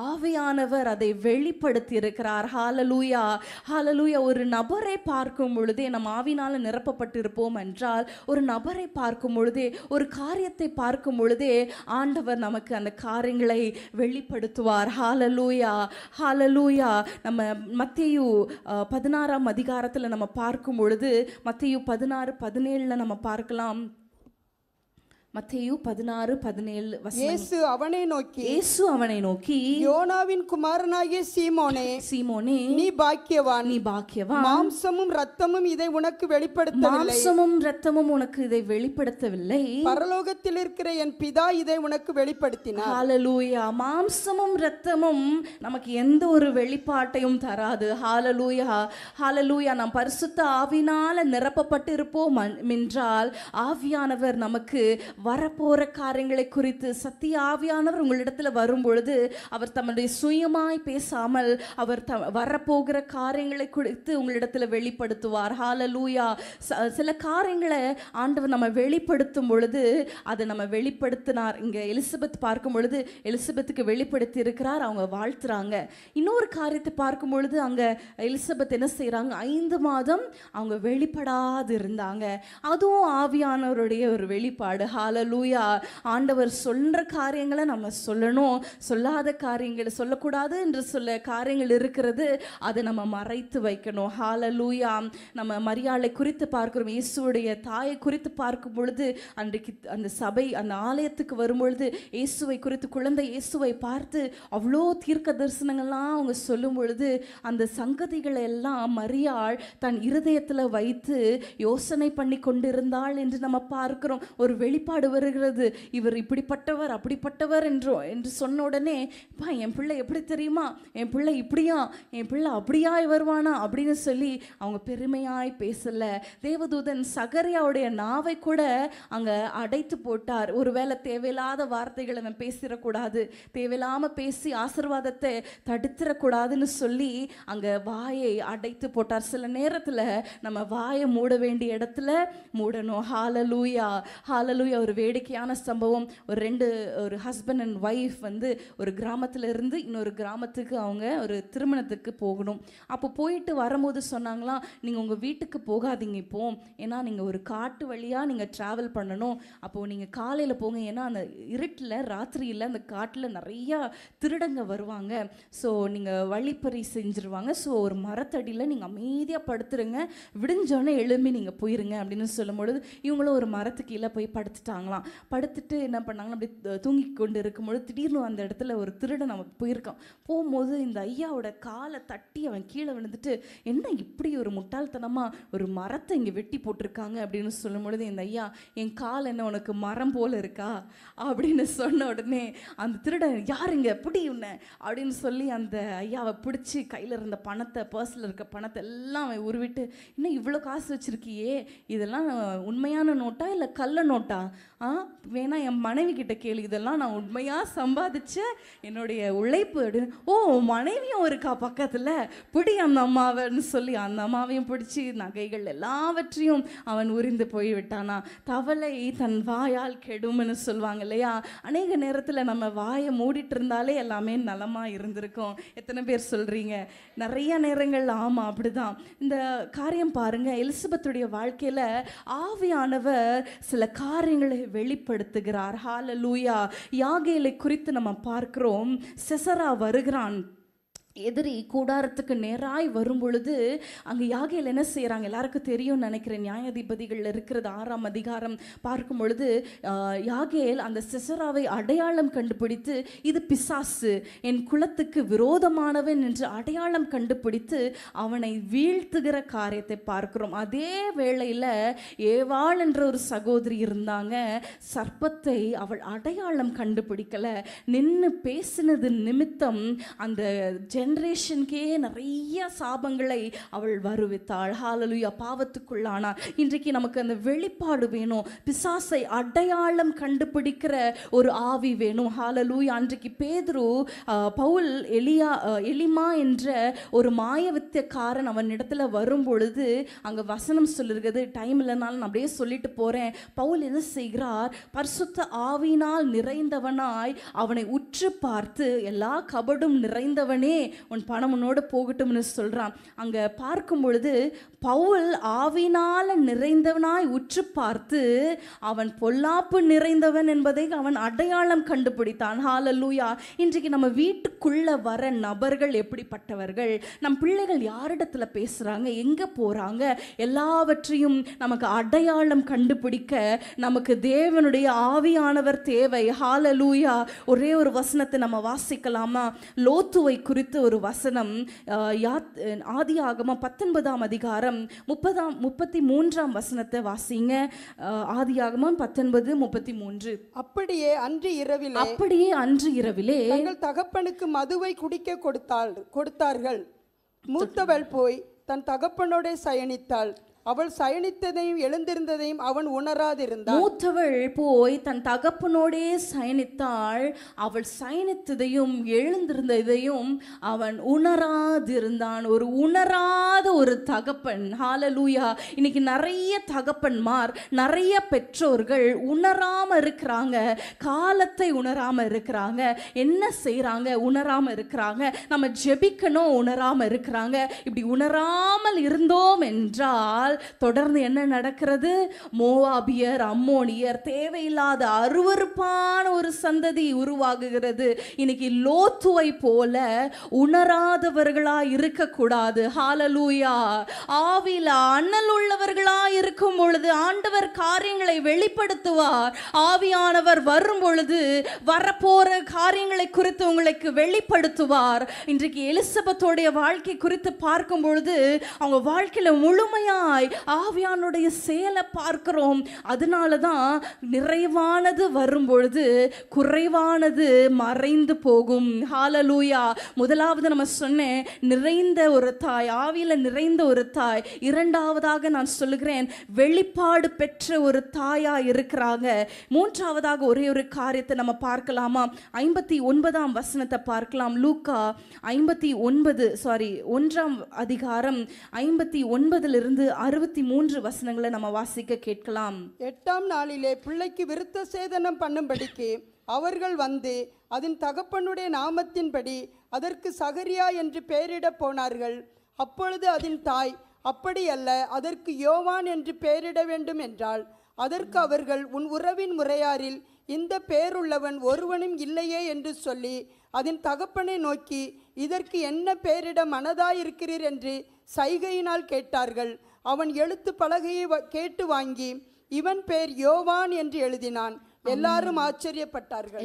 ஆவியானவர் அதை வெளிப்படுத்தி இருக்கிறார். ஹalleluya, ஹalleluya. ஒரு நபரை பார்க்கும் பொழுதே, நம் ஆவியினால நிரப்பப்பட்டிருப்போம் என்றால், ஒரு நபரை பார்க்கும் பொழுதே, ஒரு காரியத்தை பார்க்கும் பொழுதே ஆண்டவர் நமக்கு அந்த காரியங்களை வெளிப்படுத்துவார். ஹalleluya, ஹalleluya. நம்ம மத்தேயு 16ஆம் அதிகாரத்தில் நம்ம பார்க்கும் பொழுது மத்தேயு 16:17 நம்ம பார்க்கலாம். மத்தேயு 16:17 வசனம். இயேசு அவனை நோக்கி யோனாவின் குமாரனாகிய சீமோனே, நீ பாக்கியவான். மாம்சமும் இரத்தமும் இதை உனக்கு வெளிப்படுத்தவில்லை, பரலோகத்தில் இருக்கிற என் பிதா இதை உனக்கு வெளிப்படுத்தினார். ஹalleluya. மாம்சமும் இரத்தமும் நமக்கு எந்த ஒரு வெளிப்பாட்டையும் தராது. ஹalleluya, ஹalleluya. நாம் பரிசுத்த ஆவியினால நிரப்பப்பட்டு இருப்போம் என்றால், ஆவியானவர் நமக்கு வரப்போற காரியங்களை குறித்து, சத்திய ஆவியானவர் உங்களிடத்துல வரும் பொழுது அவர் தம்முடைய சுயமாய் பேசாமல் அவர் வரப்போகிற காரியங்களை குறித்து உங்களிடத்துல வெளிப்படுத்துவார். ஹalleluya. சில காரியங்களை ஆண்டவர் நம்ம வெளிப்படுத்தும் பொழுது அதை நம்ம வெளிப்படுத்தினார். இங்க எலிசபெத் பார்க்கும் பொழுது எலிசபெத்துக்கு வெளிப்படுத்தி இருக்கிறார். அவங்க வாழ்த்துறாங்க. இன்னொரு காரியத்தை பார்க்கும் பொழுது அங்க எலிசபெத் என்ன செய்யறாங்க? 5 மாதம் அவங்க வெளிப்படாது இருந்தாங்க. அதுவும் ஆவியானவருடைய ஒரு வெளிப்பாடு. ஹalleluya. ஆண்டவர் சொல்ற காரியங்களை நம்ம சொல்லணும், சொல்லாத காரியங்களை சொல்லக்கூடாது என்று சொல்ல காரியங்கள் இருக்கிறது, அதை நம்ம மறைத்து வைக்கணும். ஹalleluya. நம்ம மரியாளை குறித்து பார்க்கிறோம், இயேசுவுடைய தாயை குறித்து பார்க்கும் பொழுது அன்றைக்கு அந்த சபை அந்த ஆலயத்துக்கு வரும்பொழுது இயேசுவை குறித்து குழந்தை இயேசுவை பார்த்து அவ்வளோ தீர்க்க தரிசனங்கள்லாம் அவங்க சொல்லும் பொழுது அந்த சங்கதிகளை எல்லாம் மரியாள் தன் இருதயத்தில் வைத்து யோசனை பண்ணி கொண்டிருந்தாள் என்று நம்ம பார்க்கிறோம். ஒரு வெளிப்பாடு வருகிறது, இவர் இப்படிப்பட்டவர் அப்படிப்பட்டவர் என்று சொன்ன உடனே, என் பிள்ளை எப்படி தெரியுமா, என் பிள்ளை இப்படியா, என் பிள்ளை அப்படியாய் வருவானா அப்படின்னு சொல்லி அவங்க பெருமையாய் பேசல. தேவதூதன் சகரியாவுடைய நாவை கூட அங்க அடைத்து போட்டார். ஒருவேளை தேவையில்லாத வார்த்தைகளை நம்ம பேசிடக்கூடாது, தேவையில்லாம பேசி ஆசீர்வாதத்தை தடுத்துடக்கூடாதுன்னு சொல்லி அங்க வாயை அடைத்து போட்டார். சில நேரத்துல நம்ம வாயை மூட வேண்டிய இடத்துல மூடணும். ஹalleluya, ஹalleluya. ஒரு வேடிக்கையான சம்பவம், ஒரு ஹஸ்பண்ட் அண்ட் ஒய்ஃப் ஒரு கிராமத்துல இருந்து இன்னொரு கிராமத்துக்கு அவங்க ஒரு திருமணத்துக்கு போகணும். அப்போ போயிட்டு வரும்போது சொன்னாங்களாம், நீங்க உங்க வீட்டுக்கு போகாதீங்க இப்போ, ஏன்னா நீங்க ஒரு காட்டு வழியா நீங்க டிராவல் பண்ணணும், அப்போ நீங்க காலையில போங்க, ஏன்னா அந்த இருட்டில் ராத்திரியில் அந்த காட்டில் நிறைய திருடங்க வருவாங்க, ஸோ நீங்கள் வழிப்பறி செஞ்சுருவாங்க, ஸோ ஒரு மரத்தடியில் நீங்கள் அமைதியாக படுத்துருங்க, விடிஞ்சோடனே எழும்பி நீங்கள் போயிருங்க அப்படின்னு சொல்லும் பொழுது இவங்களும் ஒரு மரத்துக்கு கீழே போய் படுத்துட்டாங்களாம். படுத்துட்டு என்ன பண்ணாங்கன்னா, அப்படி தூங்கி கொண்டு இருக்கும்பொழுது திடீர்னு அந்த இடத்துல ஒரு திருடன் அவன் போயிருக்கான். போகும்போது இந்த ஐயாவோட காலை தட்டி அவன் கீழே விழுந்துட்டு, என்ன இப்படி ஒரு முட்டாள்தனமாக ஒரு மரத்தை இங்கே வெட்டி போட்டிருக்காங்க அப்படின்னு சொல்லும் பொழுது இந்த ஐயா, என் கால் என்ன உனக்கு மரம் போல இருக்கா அப்படின்னு சொன்ன உடனே அந்த திருடன், யாருங்க பிடி உன்னை அப்படின்னு சொல்லி அந்த ஐயாவை பிடிச்சி கையில் இருந்த பணத்தை, பர்ஸில் இருக்க பணத்தை எல்லாம் அவன் உருவிட்டு, இன்னும் இவ்வளோ காசு வச்சுருக்கியே, இதெல்லாம் உண்மையான நோட்டா இல்லை கள்ள நோட்டா, வேணா என் மனைவி கிட்ட கேளு, இதெல்லாம் நான் உண்மையாக சம்பாதிச்ச என்னுடைய உழைப்பு அப்படின்னு. ஓ, மனைவியும் இருக்கா பக்கத்தில், பிடி அந்த அம்மாவைன்னு சொல்லி அந்த அம்மாவையும் பிடிச்சி நகைகள் எல்லாவற்றையும் அவன் உரிந்து போய் விட்டானா. தவளை தன் வாயால் கெடும்னு சொல்லுவாங்க இல்லையா? அநேக நேரத்தில் நம்ம வாயை மூடிட்டு இருந்தாலே எல்லாமே நலமாக இருந்திருக்கும். எத்தனை பேர் சொல்கிறீங்க? நிறைய நேரங்கள் ஆமாம், அப்படிதான். இந்த காரியம் பாருங்க, எலிசபெத்துடைய வாழ்க்கையில் ஆவியானவர் சில காரியங்களை வெளிப்படுத்துகிறார். ஹalleluya. யாகேலை குறித்து நம்ம பார்க்கிறோம். சிசரா வருகிறான், எதிரி கூடாரத்துக்கு நேராய் வரும் பொழுது அங்கே யாகேல் என்ன செய்கிறாங்க, எல்லாருக்கும் தெரியும்னு நினைக்கிறேன், நியாயாதிபதிகள் இருக்கிறது 6ஆம் அதிகாரம் பார்க்கும் பொழுது யாகேல் அந்த சிசராவை அடையாளம் கண்டுபிடித்து, இது பிசாசு, என் குலத்துக்கு விரோதமானவன் என்று அடையாளம் கண்டுபிடித்து அவனை வீழ்த்துகிற காரியத்தை பார்க்கிறோம். அதே வேளையில் ஏவாள் என்ற ஒரு சகோதரி இருந்தாங்க, சர்ப்பத்தை அவள் அடையாளம் கண்டுபிடிக்கல, நின்று பேசினது நிமித்தம் அந்த ஜெனரேஷனுக்கே நிறைய சாபங்களை அவள் வருவித்தாள். ஹalleluya. பாவத்துக்குள்ளானார். இன்றைக்கு நமக்கு அந்த வெளிப்பாடு வேணும், பிசாசை அடையாளம் கண்டுபிடிக்கிற ஒரு ஆவி வேணும். ஹalleluya. அன்றைக்கு பேதுரு பவுல் எலிமா என்ற ஒரு மாயவித்தியக்காரன் அவன் இடத்துல வரும் பொழுது அங்கே வசனம் சொல்லிருக்கிறது, டைம் இல்லைனாலும் நான் அப்படியே சொல்லிட்டு போகிறேன். பவுல் என்ன செய்கிறார், பரிசுத்த ஆவியினால் நிறைந்தவனாய் அவனை உற்று பார்த்து, எல்லா கபடும் நிறைந்தவனே உன் பணம் உன்னோடு போகட்டும்னு சொல்றான். அங்க பார்க்கும் பொழுது பவுல் ஆவினால நிறைந்தவனாய் உற்று பார்த்து அவன் பொல்லாப்பு நிறைந்தவன் என்பதை அவன் அடையாளம் கண்டுபிடித்தான். ஹalleluya. இன்றைக்கு நம்ம வீட்டுக்குள்ள வர நபர்கள் எப்படிப்பட்டவர்கள், நம் பிள்ளைகள் யாரிடத்துல பேசுறாங்க, எங்க போறாங்க, எல்லாவற்றையும் நமக்கு அடையாளம் கண்டுபிடிக்க நமக்கு தேவனுடைய ஆவியானவர் தேவை. ஹalleluya. ஒரே ஒரு வசனத்தை நம்ம வாசிக்கலாமா? லோத்துவை குறித்து ஒரு வசனம், ஆதியாகமம் 19ஆம் அதிகாரம் 33ஆம் வசனத்தை வாசிங்க. ஆதியாகமம் 19:33. அப்படியே அன்று இரவிலே தங்கள் தகப்பனுக்கு மதுவை குடிக்க கொடுத்தார்கள். மூத்தவள் போய் தன் தகப்பனோட சயனித்தாள். அவள் சயனித்ததையும் எழுந்திருந்ததையும் அவன் உணராதிருந்தான். மூத்தவள் போய் தன் தகப்பனோடே சயனித்தாள். அவள் சயனித்ததையும் எழுந்திருந்ததையும் அவன் உணராதிருந்தான். ஒரு உணராத ஒரு தகப்பன். ஹalleluya. இன்னைக்கு நிறைய தகப்பன்மார், நிறைய பெற்றோர்கள் உணராம இருக்கிறாங்க, காலத்தை உணராம இருக்கிறாங்க, என்ன செய்யறாங்க உணராம இருக்கிறாங்க, நம்ம ஜெபிக்கணும் உணராம இருக்கிறாங்க. இப்படி உணராமல் இருந்தோம் என்றால் என்றால் தொடர்ந்து என்ன நடக்கிறது? மோவாபியர், அம்மோனியர், தேவையில்லாத அருவருப்பான ஒரு சந்ததி உருவாகுகிறது. இன்னைக்கு லோத்துவை போல உணராதவர்களா இருக்கக்கூடாது. ஹalleluya. ஆவில அனல் உள்ளவர்களா இருக்கும் பொழுது ஆண்டவர் காரியங்களை வெளிப்படுத்துவார். ஆவியானவர் வரும் பொழுது வரப்போற காரியங்களை குறித்து உங்களுக்கு வெளிப்படுத்துவார். இன்றைக்கு எலிசபெத்தோடைய வாழ்க்கை குறித்து பார்க்கும் பொழுது அவங்க வாழ்க்கையில முழுமையாய் ஆவியானுடைய செயலை பார்க்கிறோம். அதனாலதான் நிறைவானது வரும் பொழுது குறைவானது மறைந்து போகும். ஹalleluya. முதலாவது நம்ம சொன்னேன், நிறைந்த ஒரு தாய், ஆவியில நிறைந்த ஒரு தாய். இரண்டாவதாக நான் சொல்லுகிறேன், வெளிப்பாடு பெற்ற ஒரு தாயா இருக்கிறாங்க. மூன்றாவதாக ஒரே ஒரு காரியத்தை நம்ம பார்க்கலாமா? 59ஆம் வசனத்தை பார்க்கலாம். லூக்கா 1ஆம் அதிகாரம் 59 63 வசனங்களை நம்ம வாசிக்க கேட்கலாம். 8ஆம் நாளிலே பிள்ளைக்கு விருத்த சேதனம் பண்ணும்படிக்கு அவர்கள் வந்து அதன் தகப்பனுடைய நாமத்தின்படி அதற்கு சகரியா என்று பெயரிட போனார்கள். அப்பொழுது அதன் தாய், அப்படி அல்ல, அதற்கு யோவான் என்று பெயரிட வேண்டும் என்றாள். அதற்கு அவர்கள், உன் உறவின் முறையாரில் இந்த பெயருள்ளவன் ஒருவனும் இல்லையே என்று சொல்லி அதன் தகப்பனை நோக்கி, இதற்கு என்ன பெயரிட மனதாயிருக்கிறீர் என்று சைகையினால் கேட்டார்கள். அவன் எழுத்து பலகையை கேட்டு வாங்கி, இவன் பெயர் யோவான் என்று எழுதினான். எல்லாரும் ஆச்சரியப்பட்டார்கள்.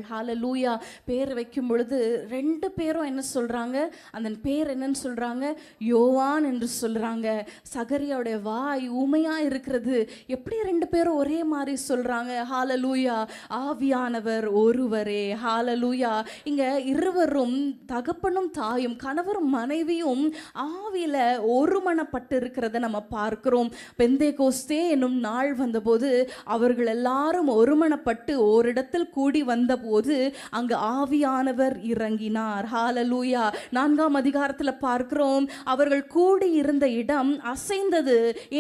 ஹalleluya. பேர் வைக்கும் பொழுது ரெண்டு பேரும் என்ன சொல்றாங்க? அந்த பேர் என்னன்னு சொல்றாங்க? யோவான் என்று சொல்றாங்க. சகரியாவுடைய வாய் ஊமையா இருக்கிறது. எப்படி ரெண்டு பேரும் ஒரே மாதிரி சொல்றாங்க? ஹalleluya. ஆவியானவர் ஒருவரே. ஹalleluya. இங்க இருவரும், தகப்பனும் தாயும், கணவரும் மனைவியும் ஆவியில ஒருமனப்பட்டு இருக்கிறத நம்ம பார்க்கிறோம். பெந்தேகோஸ்தே என்னும் நாள் வந்தபோது அவர்கள் எல்லாரும் ஒருமனப்பட்டு ஓரிடத்தில் கூடி வந்தபோது அங்கு ஆவியானவர் இறங்கினார். ஹalleluya. 4ஆம் அதிகாரத்தில் பார்க்கிறோம், அவர்கள் கூடி இருந்த இடம் அசைந்தது.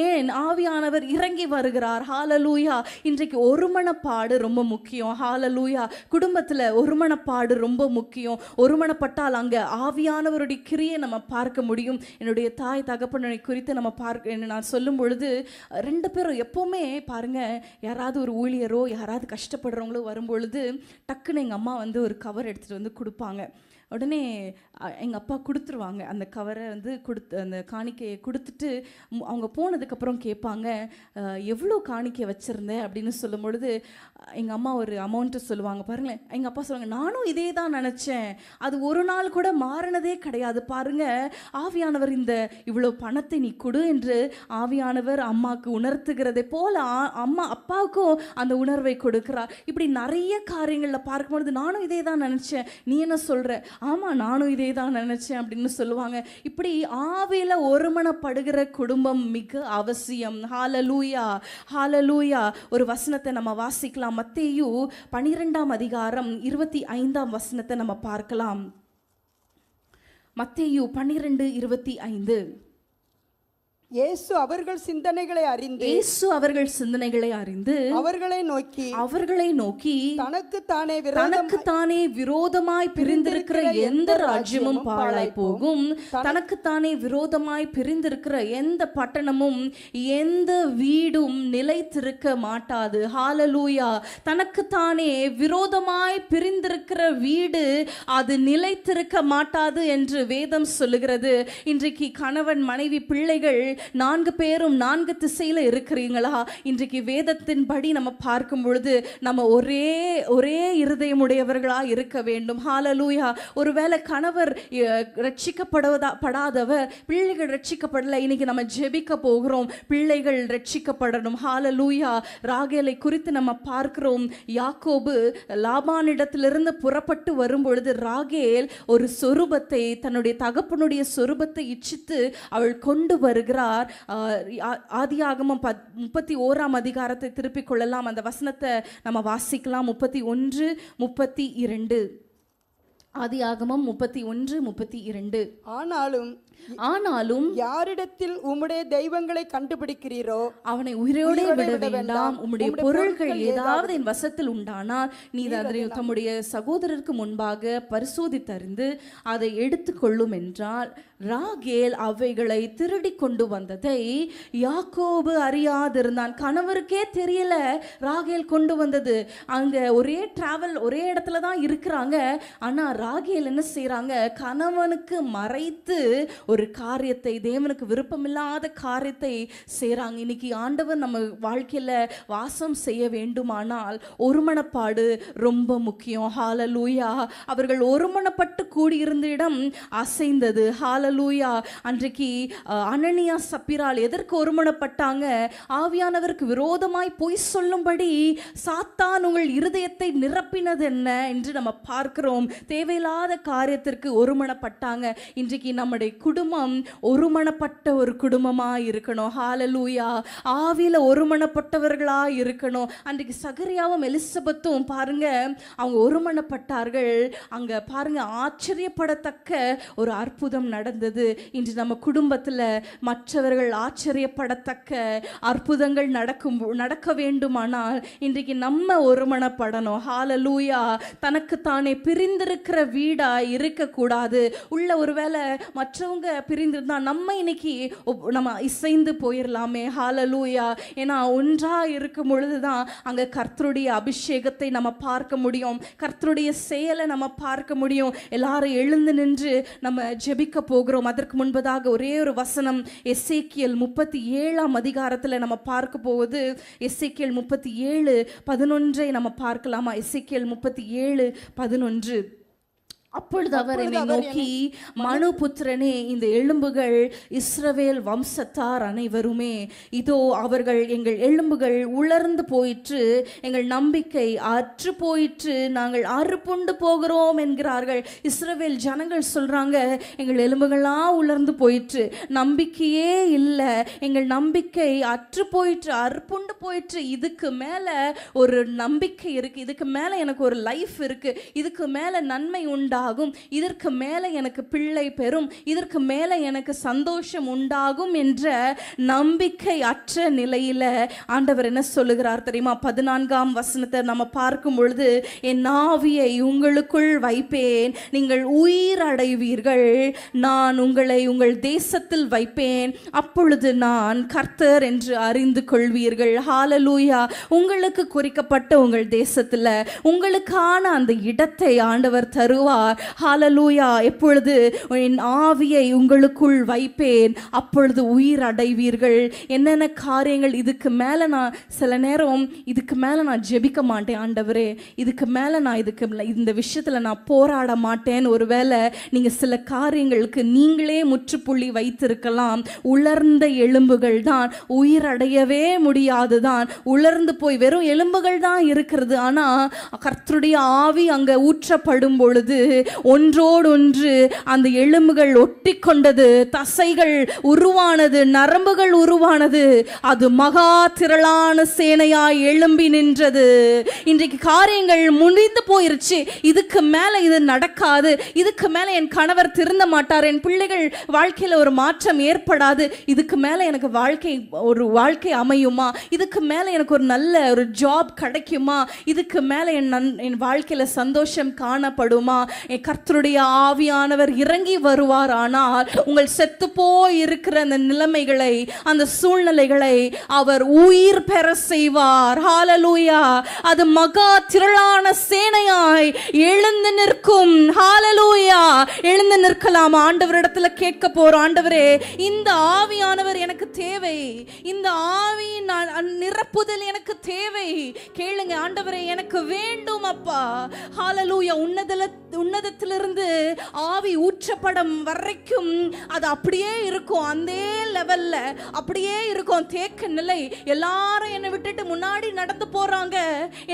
ஏன்? ஆவியானவர் இறங்கி வருகிறார். ஹalleluya. இன்றைக்கு ஒருமனப்பாடு ரொம்ப முக்கியம். ஹalleluya. குடும்பத்தில் ஒருமனப்பாடு ரொம்ப முக்கியம். ஒருமனப்பட்டால் அங்க ஆவியானவருடைய கிரியை நம்ம பார்க்க முடியும். என்னுடைய தாய் தகப்பனை குறித்து நம்ம நான் சொல்லும் பொழுது ரெண்டு பேரும் எப்பவுமே பாருங்க, யாராவது ஒரு ஊழியரோ யாராவது கஷ்டப்படுறவங்களோ வரும்பொழுது டக்குன்னு எங்கள் அம்மா வந்து ஒரு கவர் எடுத்துகிட்டு வந்து கொடுப்பாங்க. உடனே எங்கள் அப்பா கொடுத்துருவாங்க. அந்த கவரை வந்து அந்த காணிக்கையை கொடுத்துட்டு அவங்க போனதுக்கப்புறம் கேட்பாங்க, எவ்வளோ காணிக்கை வச்சுருந்தேன் அப்படின்னு சொல்லும் பொழுது எங்கள் அம்மா ஒரு அமௌண்ட்டு சொல்லுவாங்க. பாருங்களேன், எங்கள் அப்பா சொல்லுவாங்க, நானும் இதே தான் நினச்சேன், அது ஒரு நாள் கூட மாறினதே கிடையாது. பாருங்க, ஆவியானவர் இந்த இவ்வளோ பணத்தை நீ கொடு என்று ஆவியானவர் அம்மாவுக்கு உணர்த்துகிறதை போல அப்பாவுக்கும் அந்த உணர்வை கொடுக்கிறார். இப்படி நிறைய காரியங்களில் பார்க்கும்பொழுது நானும் இதே தான் நினச்சேன், நீ என்ன சொல்கிற? ஆமாம், நானும் இதே தான் நினச்சேன் அப்படின்னு சொல்லுவாங்க. இப்படி ஆவியில் ஒருமனப்படுகிற குடும்பம் மிக அவசியம். ஹalleluya. ஹalleluya. ஒரு வசனத்தை நம்ம வாசிக்கலாம். மத்தேயு 12ஆம் அதிகாரம் 25ஆம் வசனத்தை நம்ம பார்க்கலாம். மத்தேயு 12:25. இயேசு அவர்கள் சிந்தனைகளை அறிந்து அவர்களை நோக்கி தனக்குத்தானே விரோதமாய் பிரிந்திருக்கிற எந்த ராஜ்யமும் பாழாய் போகும், தனக்குத்தானே விரோதமாய் பிரிந்திருக்கிற எந்த பட்டணமும் எந்த வீடும் நிலைத்திருக்க மாட்டாது. ஹalleluya. தனக்குத்தானே விரோதமாய் பிரிந்திருக்கிற வீடு அது நிலைத்திருக்க மாட்டாது என்று வேதம் சொல்லுகிறது. இன்றைக்கு கணவன் மனைவி பிள்ளைகள் 4 பேரும் 4 திசையில இருக்கிறீங்களா? இன்றைக்கு வேதத்தின்படி நம்ம பார்க்கும் பொழுது நம்ம ஒரே இருதயமுடையவர்களா இருக்க வேண்டும். ஹalleluya. ஒருவேளை கணவர் ரட்சிக்கப்படாதவர், பிள்ளைகள் ரட்சிக்கப்படலை, இன்னைக்கு நம்ம ஜெபிக்க போகிறோம், பிள்ளைகள் ரட்சிக்கப்படணும். ஹalleluya. ராகேலை குறித்து நம்ம பார்க்கிறோம். யாக்கோபு லாபானிடத்திலிருந்து புறப்பட்டு வரும் பொழுது ராகேல் ஒரு சொரூபத்தை, தன்னுடைய தகப்பனுடைய சொரூபத்தை இச்சித்து அவள் கொண்டு வருகிறார். ஆதியாகமம் 31ஆம் அதிகாரத்தை திருப்பிக் கொள்ளலாம். அந்த வசனத்தை நம்ம வாசிக்கலாம். 31-32. ஆதியாகமம் 31-32. ஆனாலும் யாரிடத்தில் உம்முடைய தெய்வங்களை கண்டுபிடிக்கிறீரோ அவனை உயிரோடு விட வேண்டாம். உம்முடைய பொருள்கள் ஏதாவது என் வசத்தில் உண்டானால் நீர் அதை தம்முடைய சகோதரருக்கு முன்பாக பரிசோதித்தறிந்து அதை எடுத்துக்கொள்ளும் என்றால் ராகேல் அவைகளை திருடி கொண்டு வந்ததை யாக்கோபு அறியாதிருந்தான். கணவருக்கே தெரியல ராகேல் கொண்டு வந்தது. அங்க ஒரே டிராவல், ஒரே இடத்துல தான் இருக்கிறாங்க. ஆனா ராகேல் என்ன செய்யறாங்க, கணவனுக்கு மறைத்து ஒரு காரியத்தை, தேவனுக்கு விருப்பமில்லாத காரியத்தை செய்யறாங்க. இன்னைக்கு ஆண்டவர் நம்ம வாழ்க்கையில வாசம் செய்ய வேண்டுமானால் ஒருமனப்பாடு ரொம்ப முக்கியம். ஹalleluya. அவர்கள் ஒருமனப்பட்டு கூடியிருந்த இடம் அசைந்தது. ஹalleluya. அன்றைக்கு அனனியா சப்பிரால் எதற்கு ஒருமனப்பட்டாங்க? ஆவியானவருக்கு விரோதமாய் பொய் சொல்லும்படி சாத்தான் உங்கள் இருதயத்தை நிரப்பினது என்ன என்று நம்ம பார்க்கிறோம். தேவையில்லாத காரியத்திற்கு ஒருமனப்பட்டாங்க. இன்றைக்கு நம்முடைய குடும்பம் ஒருமனப்பட்ட ஒரு குடும்பமா இருக்கணும். ஹalleluya. ஆவியில ஒருமனப்பட்டவர்களா இருக்கணும். அன்றைக்கு சகரியாவும் எலிசபெத்தும் பாருங்க, அவங்க ஒருமனப்பட்டார்கள். அங்க பாருங்க, ஆச்சரியப்படத்தக்க ஒரு அற்புதம் நடந்தது. இன்று நம்ம குடும்பத்துல மற்றவர்கள் ஆச்சரியப்படத்தக்க அற்புதங்கள் நடக்க வேண்டுமானால் இன்றைக்கு நம்ம ஒருமனப்படணும். ஹalleluya. தனக்கு தானே பிரிந்திருக்கிற வீடா இருக்கக்கூடாது. உள்ள ஒருவேளை மற்றவங்க பிரிந்திருந்தா நம்ம இன்னைக்கு நம்ம இசைந்து போயிடலாமே. ஹalleluya. ஏன்னா ஒன்றா இருக்கும் பொழுதுதான் அங்க கர்த்தருடைய அபிஷேகத்தை நம்ம பார்க்க முடியும், கர்த்தருடைய செயலை நம்ம பார்க்க முடியும். எல்லாரும் எழுந்து நின்று நம்ம ஜெபிக்க போகிறோம். அதற்கு முன்பதாக ஒரே ஒரு வசனம், எசேக்கியேல் 37ஆம் அதிகாரத்துல நம்ம பார்க்க போவது எசேக்கியேல் 37:11 நம்ம பார்க்கலாமா? எசேக்கியேல் 37:11. அப்பொழுது அவர் என்னை நோக்கி, மனுபுத்திரனே, இந்த எலும்புகள் இஸ்ரவேல் வம்சத்தார் அனைவருமே. இதோ அவர்கள், எங்கள் எலும்புகள் உலர்ந்து போயிற்று, எங்கள் நம்பிக்கை அற்று போயிற்று, நாங்கள் அறுப்புண்டு போகிறோம் என்கிறார்கள். இஸ்ரவேல் ஜனங்கள் சொல்றாங்க, எங்கள் எலும்புகள்லாம் உலர்ந்து போயிற்று, நம்பிக்கையே இல்லை, எங்கள் நம்பிக்கை அற்று போயிற்று, அறுப்புண்டு போயிற்று. இதுக்கு மேல ஒரு நம்பிக்கை இருக்கு, இதுக்கு மேல எனக்கு ஒரு லைஃப் இருக்கு, இதுக்கு மேல நன்மை உண்டா, இதற்கு மேல எனக்கு பிள்ளை பெறும், இதற்கு மேல எனக்கு சந்தோஷம் உண்டாகும் என்ற நம்பிக்கை அற்ற நிலையில ஆண்டவர் என்ன சொல்லுகிறார் தெரியுமா? 14ஆம் வசனத்தை நம்ம பார்க்கும் பொழுது, என் ஆவியை உங்களுக்குள் வைப்பேன், நீங்கள் உயிர் அடைவீர்கள், நான் உங்களை உங்கள் தேசத்தில் வைப்பேன், அப்பொழுது நான் கர்த்தர் என்று அறிந்து கொள்வீர்கள். ஹalleluya. உங்களுக்கு குறிக்கப்பட்ட உங்கள் தேசத்துல உங்களுக்கான அந்த இடத்தை ஆண்டவர் தருவார். ஹalleluya. எப்பொழுது என் ஆவியை உங்களுக்குள் வைப்பேன், அப்பொழுது உயிர் அடைவீர்கள். என்னென்ன காரியங்கள் இதுக்கு மேல நான் சில நேரம் இதுக்கு மேல நான் ஜெபிக்க மாட்டேன் ஆண்டவரே, இதுக்கு மேல நான் இந்த விஷயத்துல நான் போராட மாட்டேன். ஒருவேளை நீங்க சில காரியங்களுக்கு நீங்களே முற்றுப்புள்ளி வைத்திருக்கலாம். உலர்ந்த எலும்புகள் தான், உயிர் அடையவே முடியாதுதான், உலர்ந்து போய் வெறும் எலும்புகள் தான் இருக்கிறது. ஆனா கர்த்தருடைய ஆவி அங்க ஊற்றப்படும் பொழுது ஒன்றோடொன்று அந்த எலும்புகள் ஒட்டி கொண்டது, தசைகள் உருவானது, நரம்புகள் உருவானது, அது மகா திரளான சேனையாய் எழும்பி நின்றது. இன்றைக்கு காரியங்கள் முடிந்து போயிருச்சு, இதுக்கு மேல இது நடக்காது, இதுக்கு மேல என் கணவர் திருந்த மாட்டார், என் பிள்ளைகள் வாழ்க்கையில ஒரு மாற்றம் ஏற்படாது, இதுக்கு மேல எனக்கு ஒரு வாழ்க்கை அமையுமா, இதுக்கு மேல எனக்கு ஒரு நல்ல ஒரு ஜாப் கிடைக்குமா, இதுக்கு மேல என் வாழ்க்கையில சந்தோஷம் காணப்படுமா? கர்த்தருடைய ஆவியானவர் இறங்கி வருவார். ஆனால் உங்கள் செத்து போய் இருக்கிற அந்த நிலைமைகளை, அந்த சூழ்நிலைகளை அவர் உயிர் பெற செய்வார். ஹalleluya. அது மகா திரளான சேனையாய் எழுந்து நிற்கும். ஹalleluya. எழுந்து நிற்கலாம். ஆண்டவரிடத்துல கேட்க போறோம், ஆண்டவரே, இந்த ஆவியானவர் எனக்கு தேவை, இந்த ஆவியின் நிரப்புதல் எனக்கு தேவை. கேளுங்க, ஆண்டவரே எனக்கு வேண்டும் அப்பா. ஹalleluya. உன்னதத்திலிருந்து ஆவி ஊற்றப்படும் வரைக்கும் அது அப்படியே இருக்கும், அந்த லெவல்ல அப்படியே இருக்கும். தேக்க நிலை. எல்லாரும் என்னை விட்டுட்டு முன்னாடி நடந்து போறாங்க,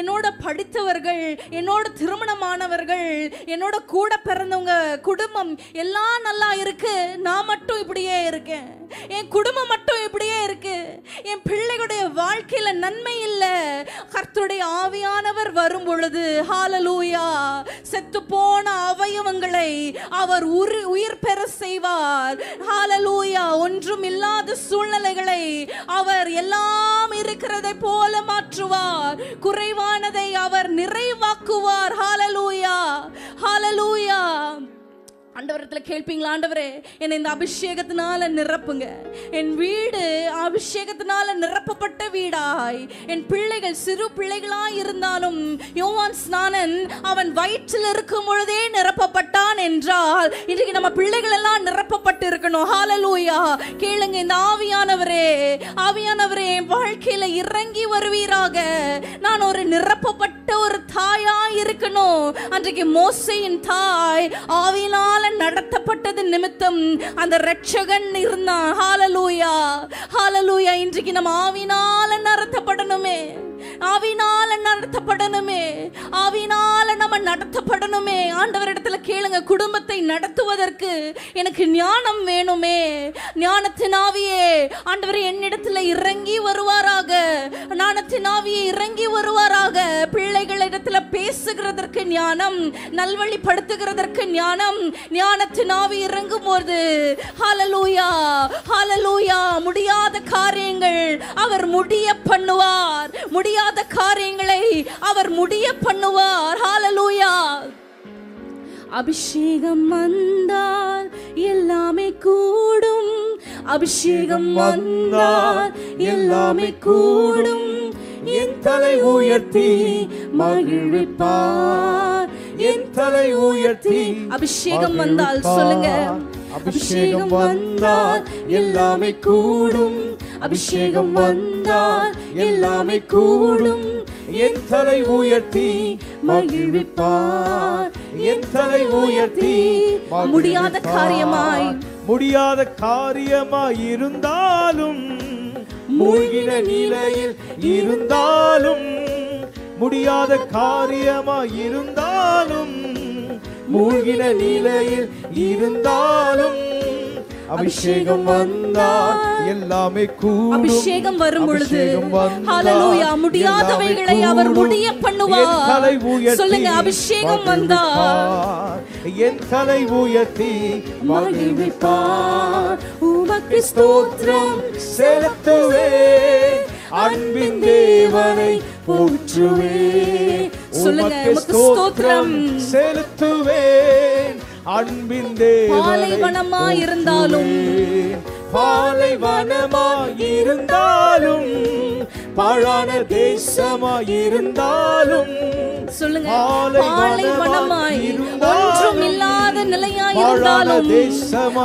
என்னோட படித்தவர்கள், என்னோட திருமணமானவர்கள், என்னோட கூட பிறந்தவங்க, குடும்பம் எல்லாம் நல்லா இருக்கு, நான் மட்டும் இப்படியே இருக்கேன், என் குடும்பம் மட்டும் இப்படியே இருக்கு, என் பிள்ளைகளுடைய வாழ்க்கையில நன்மை இல்லை. கர்த்தருடைய ஆவியானவர் வரும் பொழுது ஹalleluya, செத்து போன அவயவங்களை அவர் உயிர் பெற செய்வார். ஹalleluya. ஒன்றும் இல்லாத சூழ்நிலைகளை அவர் எல்லாம் இருக்கிறதை போல மாற்றுவார், குறைவானதை அவர் நிறைவாக்குவார். ஹalleluya. ஹalleluya. ஆண்டவரத்துல கேட்பீங்களா, ஆண்டவரே என்னை இந்த அபிஷேகத்தினால நிரப்புங்க, என் வீடு அபிஷேகத்தினால நிரப்பப்பட்ட வீடாய், என் பிள்ளைகள் சிறு பிள்ளைகளாய் இருந்தாலும் யோவான் ஸ்நானன் அவன் வயிற்றில் இருக்கும் பொழுதே நிரப்பப்பட்டான் என்றால் இன்னைக்கு நம்ம பிள்ளைகள் எல்லாம் நிரப்பப்பட்டு இருக்கணும். ஹல்லேலூயா. கேளுங்க, இந்த ஆவியானவரே என் வாழ்க்கையில இறங்கி வருவீராக. நான் ஒரு நிரப்பப்பட்ட ஒரு தாயா இருக்கணும். அன்றைக்கு மோசேயின் தாய் ஆவியினால் நடத்தப்பட்டது நிமித்தம் அந்த இரட்சகன் இருந்தான். ஹல்லேலூயா, ஹல்லேலூயா. இன்றைக்கு நம்ம ஆவியினால நடத்தப்படணுமே, ஆவியினால நடத்தப்படணுமே, ஆவியினால நம்ம நடத்தப்படணுமே. ஆண்டவரிடத்துல கேளுங்க, குடும்பத்தை நடத்துவதற்கு எனக்கு ஞானம் வேணுமே. ஞானத்தின் ஆவியே ஆண்டவரே என்னிடத்துல இறங்கி வருவாராக, ஞானத்தின் ஆவியே இறங்கி வருவாராக. பிள்ளைகளிடத்துல பேசுகிறதற்கு ஞானம், நல்வழிப்படுத்துகிறதற்கு ஞானம், ஞானத்தின் ஆவி இறங்கும் போது ஹல்லேலூயா, ஹல்லேலூயா, முடியாத காரியங்கள் அவர் முடிய பண்ணுவார், முடியாத காரியங்களை அவர் முடிய பண்ணுவார். ஹல்லேலூயா. அபிஷேகம் வந்தால் எல்லாமே கூடும், அபிஷேகம் வந்தால் எல்லாமே கூடும். என் தலை உயர்த்தி மகிழ்விப்பார், என் தலை உயர்த்தி. அபிஷேகம் வந்தால் சொல்லுங்க, அபிஷேகம் வந்தால் எல்லாமே கூடும், அபிஷேகம் வந்தால் எல்லாமே கூடும். என் தலை உயர்த்தி மகிழ்விப்பார், என் தலை உயர்த்தி. முடியாத காரியமாய், முடியாத காரியமாய் இருந்தாலும், மூழ்கின நிலையில் இருந்தாலும், முடியாத காரியமாய் இருந்தாலும், மூழ்கின நிலையில் இருந்தாலும், அபிஷேகம் வந்தால் எல்லாமே கூடும். அபிஷேகம் வரும் பொழுது ஹல்லேலூயா, முடியாதவைகளை அவர் முடிய பண்ணுவார். சொல்லுங்க, அபிஷேகம் வந்தால் என் தலை உயர்த்தி மகிழ்விப்பார். உமக்கு ஸ்தோத்திரம் செலுத்துவேன், அன்பின் தேவனை போற்றுவேன். சொல்லுங்க, உமக்கு ஸ்தோத்திரம் செலுத்துவேன், அன்பின் தேவனை. பாலைவனமாய் இருந்தாலும், பாலைவனமாய் இருந்தாலும், பாழான தேசமாய் இருந்தாலும், சொல்லுங்க, பாலைவனமாய் ஒன்றும் இல்லாத நிலையாய் இருந்தாலும்,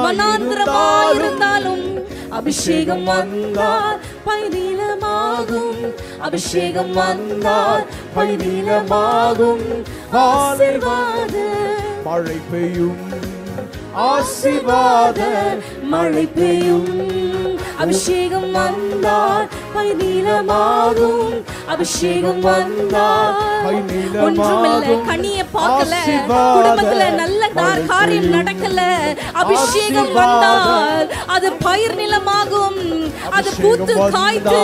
வனாந்திரமாய் இருந்தாலும், அபிஷேகம் வந்தால் பைதீலமாகும், அபிஷேகம் வந்தால் பைதீலமாகும். ஆசீர்வாத மழை பெய்யும், ஆசீர்வாத மழை பெய்யும். அபிஷேகம் வந்தால் பைதீலமாகும், அபிஷேகம் வந்தால் ஒன்றுமில்லை, கனிய பார்க்கல, குடும்பத்துல நல்ல காரியம் நடக்கல, அபிஷேகம் வந்தால் அது பயிர் நிலமாகும், அது பூத்து காய்த்து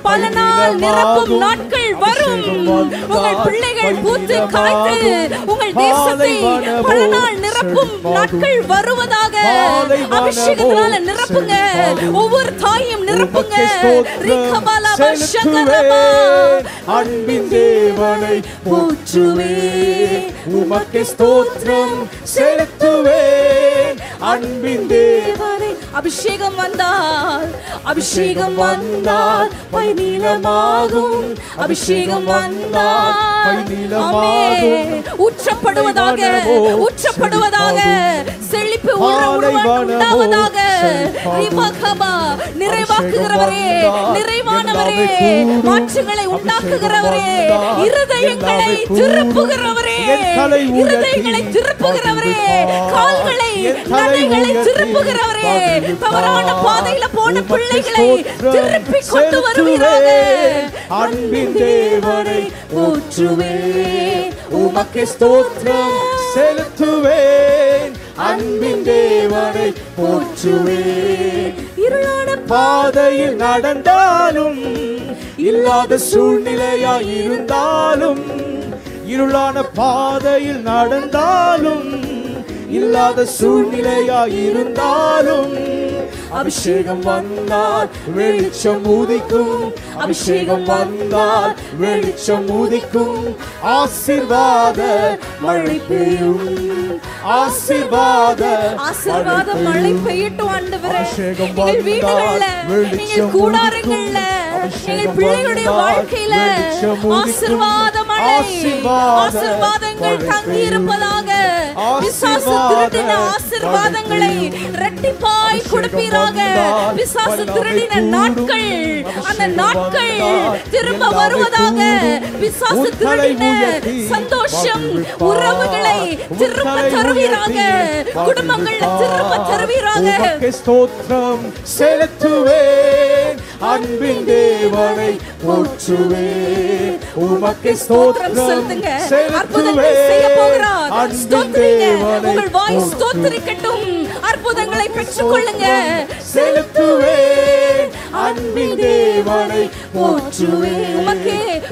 பல நாள் நிரப்பும் நாட்கள் வரும். உங்கள் பிள்ளைகள் பூத்து காய்த்து உங்கள் தேசத்தை பல நாள் நிரப்பும் நாட்கள் வருவதாக. அபிஷேகத்தினால நிரப்புங்க, ஒவ்வொரு தாயும் நிரப்புங்க. அன்பின் தேவனை போற்றுவேன், உமக்கு ஸ்தோத்திரம் செலுத்துவேன், அன்பின் தேவனை. அபிஷேகம் வந்தால், அபிஷேகம் வந்தால் பைதீலமாகும், அபிஷேகம் வந்தால் ஊற்றப்படுவதாக, ஊற்றப்படுவதாக, செழிப்பு உண்டாவதாக. நிறைவாக்குகிறவரே, நிறைவானவரே, மாற்றங்களை உண்டாக்குகிறவரே, இருதயங்களை திருப்புகிறவரே, இருதயங்களை திருப்புகிறவரே, கால்களை நடைகளை திருப்புகிறவரே, தவறான பாதையில போன பிள்ளைகளை திருப்பி கொண்டு வருவீராக. அன்பின் தேவனை போற்றுவேன், உமக்கு ஸ்தோத்திரம் செலுத்துவேன், அன்பின் தேவனை போற்றுவேன். இருளான பாதையில் நடந்தாலும், இல்லாத சூழ்நிலையா இருந்தாலும், இருளான பாதையில் நடந்தாலும், இல்லாத சூழ்நிலையா இருந்தாலும் அபிஷேகம் வந்தால் வெளிச்சம் உதிக்கும். அபிஷேகம் வந்தால் வெளிச்சம் உதிக்கும். ஆசீர்வாத மழை பெய்யும். ஆசீர்வாத மழை பெய்யட்டும் ஆண்டவரே. எங்கள் வீடுகள்ல, எங்கள் கூடாரங்கள்ல, எங்கள் பிள்ளைகளுடைய வாழ்க்கையில ஆசீர்வாத மழை, ஆசீர்வாதங்கள் தங்கி இருப்பதாக. பிசாசு திருடின ஆசீர்வாதங்களை இரட்டிப்பாய் கொடுப்பீராக. பிசாசு திருடின நாட்கள், அந்த நாட்கள் திரும்ப வருவதாக. பிசாசு திருடின சந்தோஷம், உறவுகளை திரும்ப தருவீராக. குடும்பங்களை திரும்ப தருவீராக. ஸ்தோத்திரம் செலுத்துவேன். அன்பின் தேவனை போற்றுவேன். உமக்கு ஸ்தோத்திரம் செலுத்துங்க. அற்புதங்கள் செய்ய போகிறார். ஸ்தோத்திரிங்க. உங்கள் வாய் ஸ்தோத்திரிக்கட்டும். அற்புதங்களை பெற்றுக் கொள்ளுங்க. செலுத்துவேன். அன்பின் தேவனை போற்றுவேன்.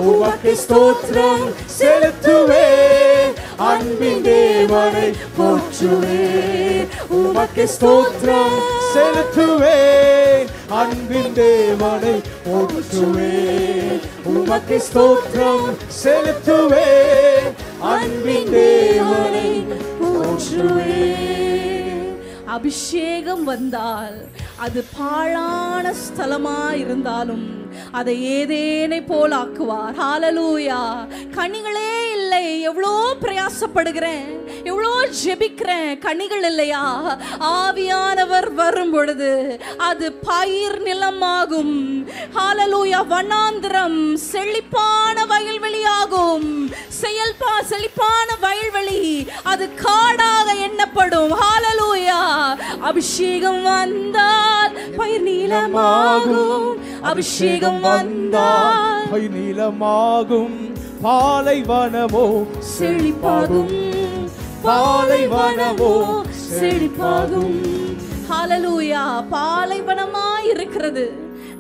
உமக்கு ஸ்தோத்திரம் செலுத்துவேன். அன்பின் தேவனை போற்றுவேன். உமக்கு ஸ்தோத்திரம் செலுத்துவேன். அன்பின் தேவனை போற்றுவேன். உமக்கு ஸ்தோத்திரம் செலுத்துவேன். அன்பின் தேவனை போற்றுவேன். அபிஷேகம் வந்தால் அது பாழான ஸ்தலமா இருந்தாலும் அதை ஏதேனை போல் ஆக்குவார். ஹalleluya. கனிகளே இல்லை, எவ்வளோ பிரயாசப்படுகிறேன், எவ்வளோ ஜெபிக்கிறேன், கனிகள் இல்லையா? ஆவியானவர் வரும் பொழுது அது பயிர் நிலமாகும். ஹalleluya. வனாந்திரம் செழிப்பான வயல்வெளியாகும். செழிப்பான வயல்வெளி அது காடாக எண்ணப்படும். ஹalleluya. அபிஷேகம் வந்தால் பயிர் நீலமாகும். அபிஷேகம் வந்தால் பயிர் நீலமாகும். பாலைவனமோ செழிப்பாகும். பாலைவனமோ செழிப்பாகும். ஹalleluya. பாலைவனமாய் இருக்கிறது.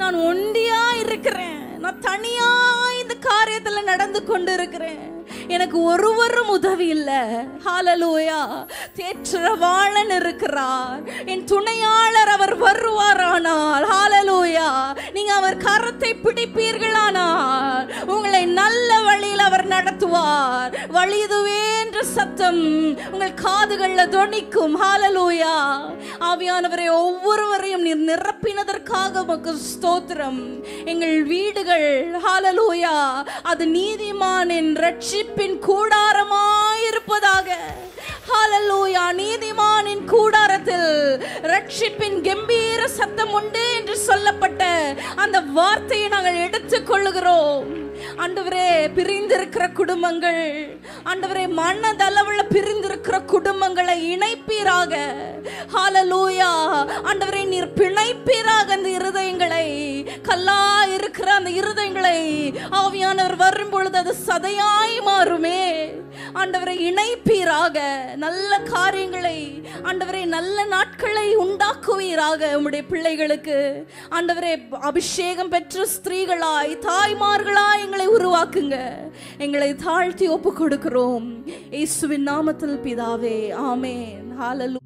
நான் ஒண்டியா இருக்கிறேன். நான் தனியா இந்த காரியத்துல நடந்து கொண்டு இருக்கிறேன். எனக்கு ஒருவரும் உதவி இல்லை. ஹalleluya. தேற்றவாளன் இருக்கிறார். என் துணையாளர் அவர் வருவாரானால், ஹalleluya, நீங்க அவர் கரத்தை பிடிப்பீர்களானால் உங்களை நல்ல வழியில் அவர் நடத்துவார். வழிதுவே என்ற சத்தம் உங்கள் காதுகள்ல தொனிக்கும். ஹalleluya. ஆவியானவரே, ஒவ்வொருவரையும் நீர் நிரப்பினதற்காக உமக்கு ஸ்தோத்திரம். எங்கள் வீடுகள், ஹalleluya, அது நீதிமானின் ரட்சிப்பின் கூடாரமாயிருப்பதாக. ஹalleluya. நீதிமானின் கூடாரத்தில் ரட்சிப்பின் கம்பீர சத்தம் உண்டு என்று சொல்லப்பட்ட அந்த வார்த்தையை நாங்கள் எடுத்துக் கொள்ளுகிறோம். ஆண்டவரே, பிரிந்திருக்கிற குடும்பங்கள், ஆண்டவரே, மனதளவுல பிரிந்திருக்கிற குடும்பங்களை இணைப்பீராக. ஹalleluya. ஆண்டவரே, நீர் பிணைப்பீராக அந்த இருதயங்களை. கல்லா இருக்கிற அந்த இருதயங்களை ஆவியானவர் வரும் பொழுது அது சதையாய் மாறுமே. ஆண்டவரை இணைப்பீராக. நல்ல காரியங்களை, ஆண்டவரே, நல்ல நாட்களை உண்டாக்குவீராக உம்முடைய பிள்ளைகளுக்கு. ஆண்டவரே, அபிஷேகம் பெற்ற ஸ்திரீகளாய், தாய்மார்களாய் எங்களை உருவாக்குங்க. எங்களை தாழ்த்தி ஒப்பு கொடுக்கிறோம். இயேசுவின் நாமத்தில் பிதாவே, ஆமென். ஹalleluya.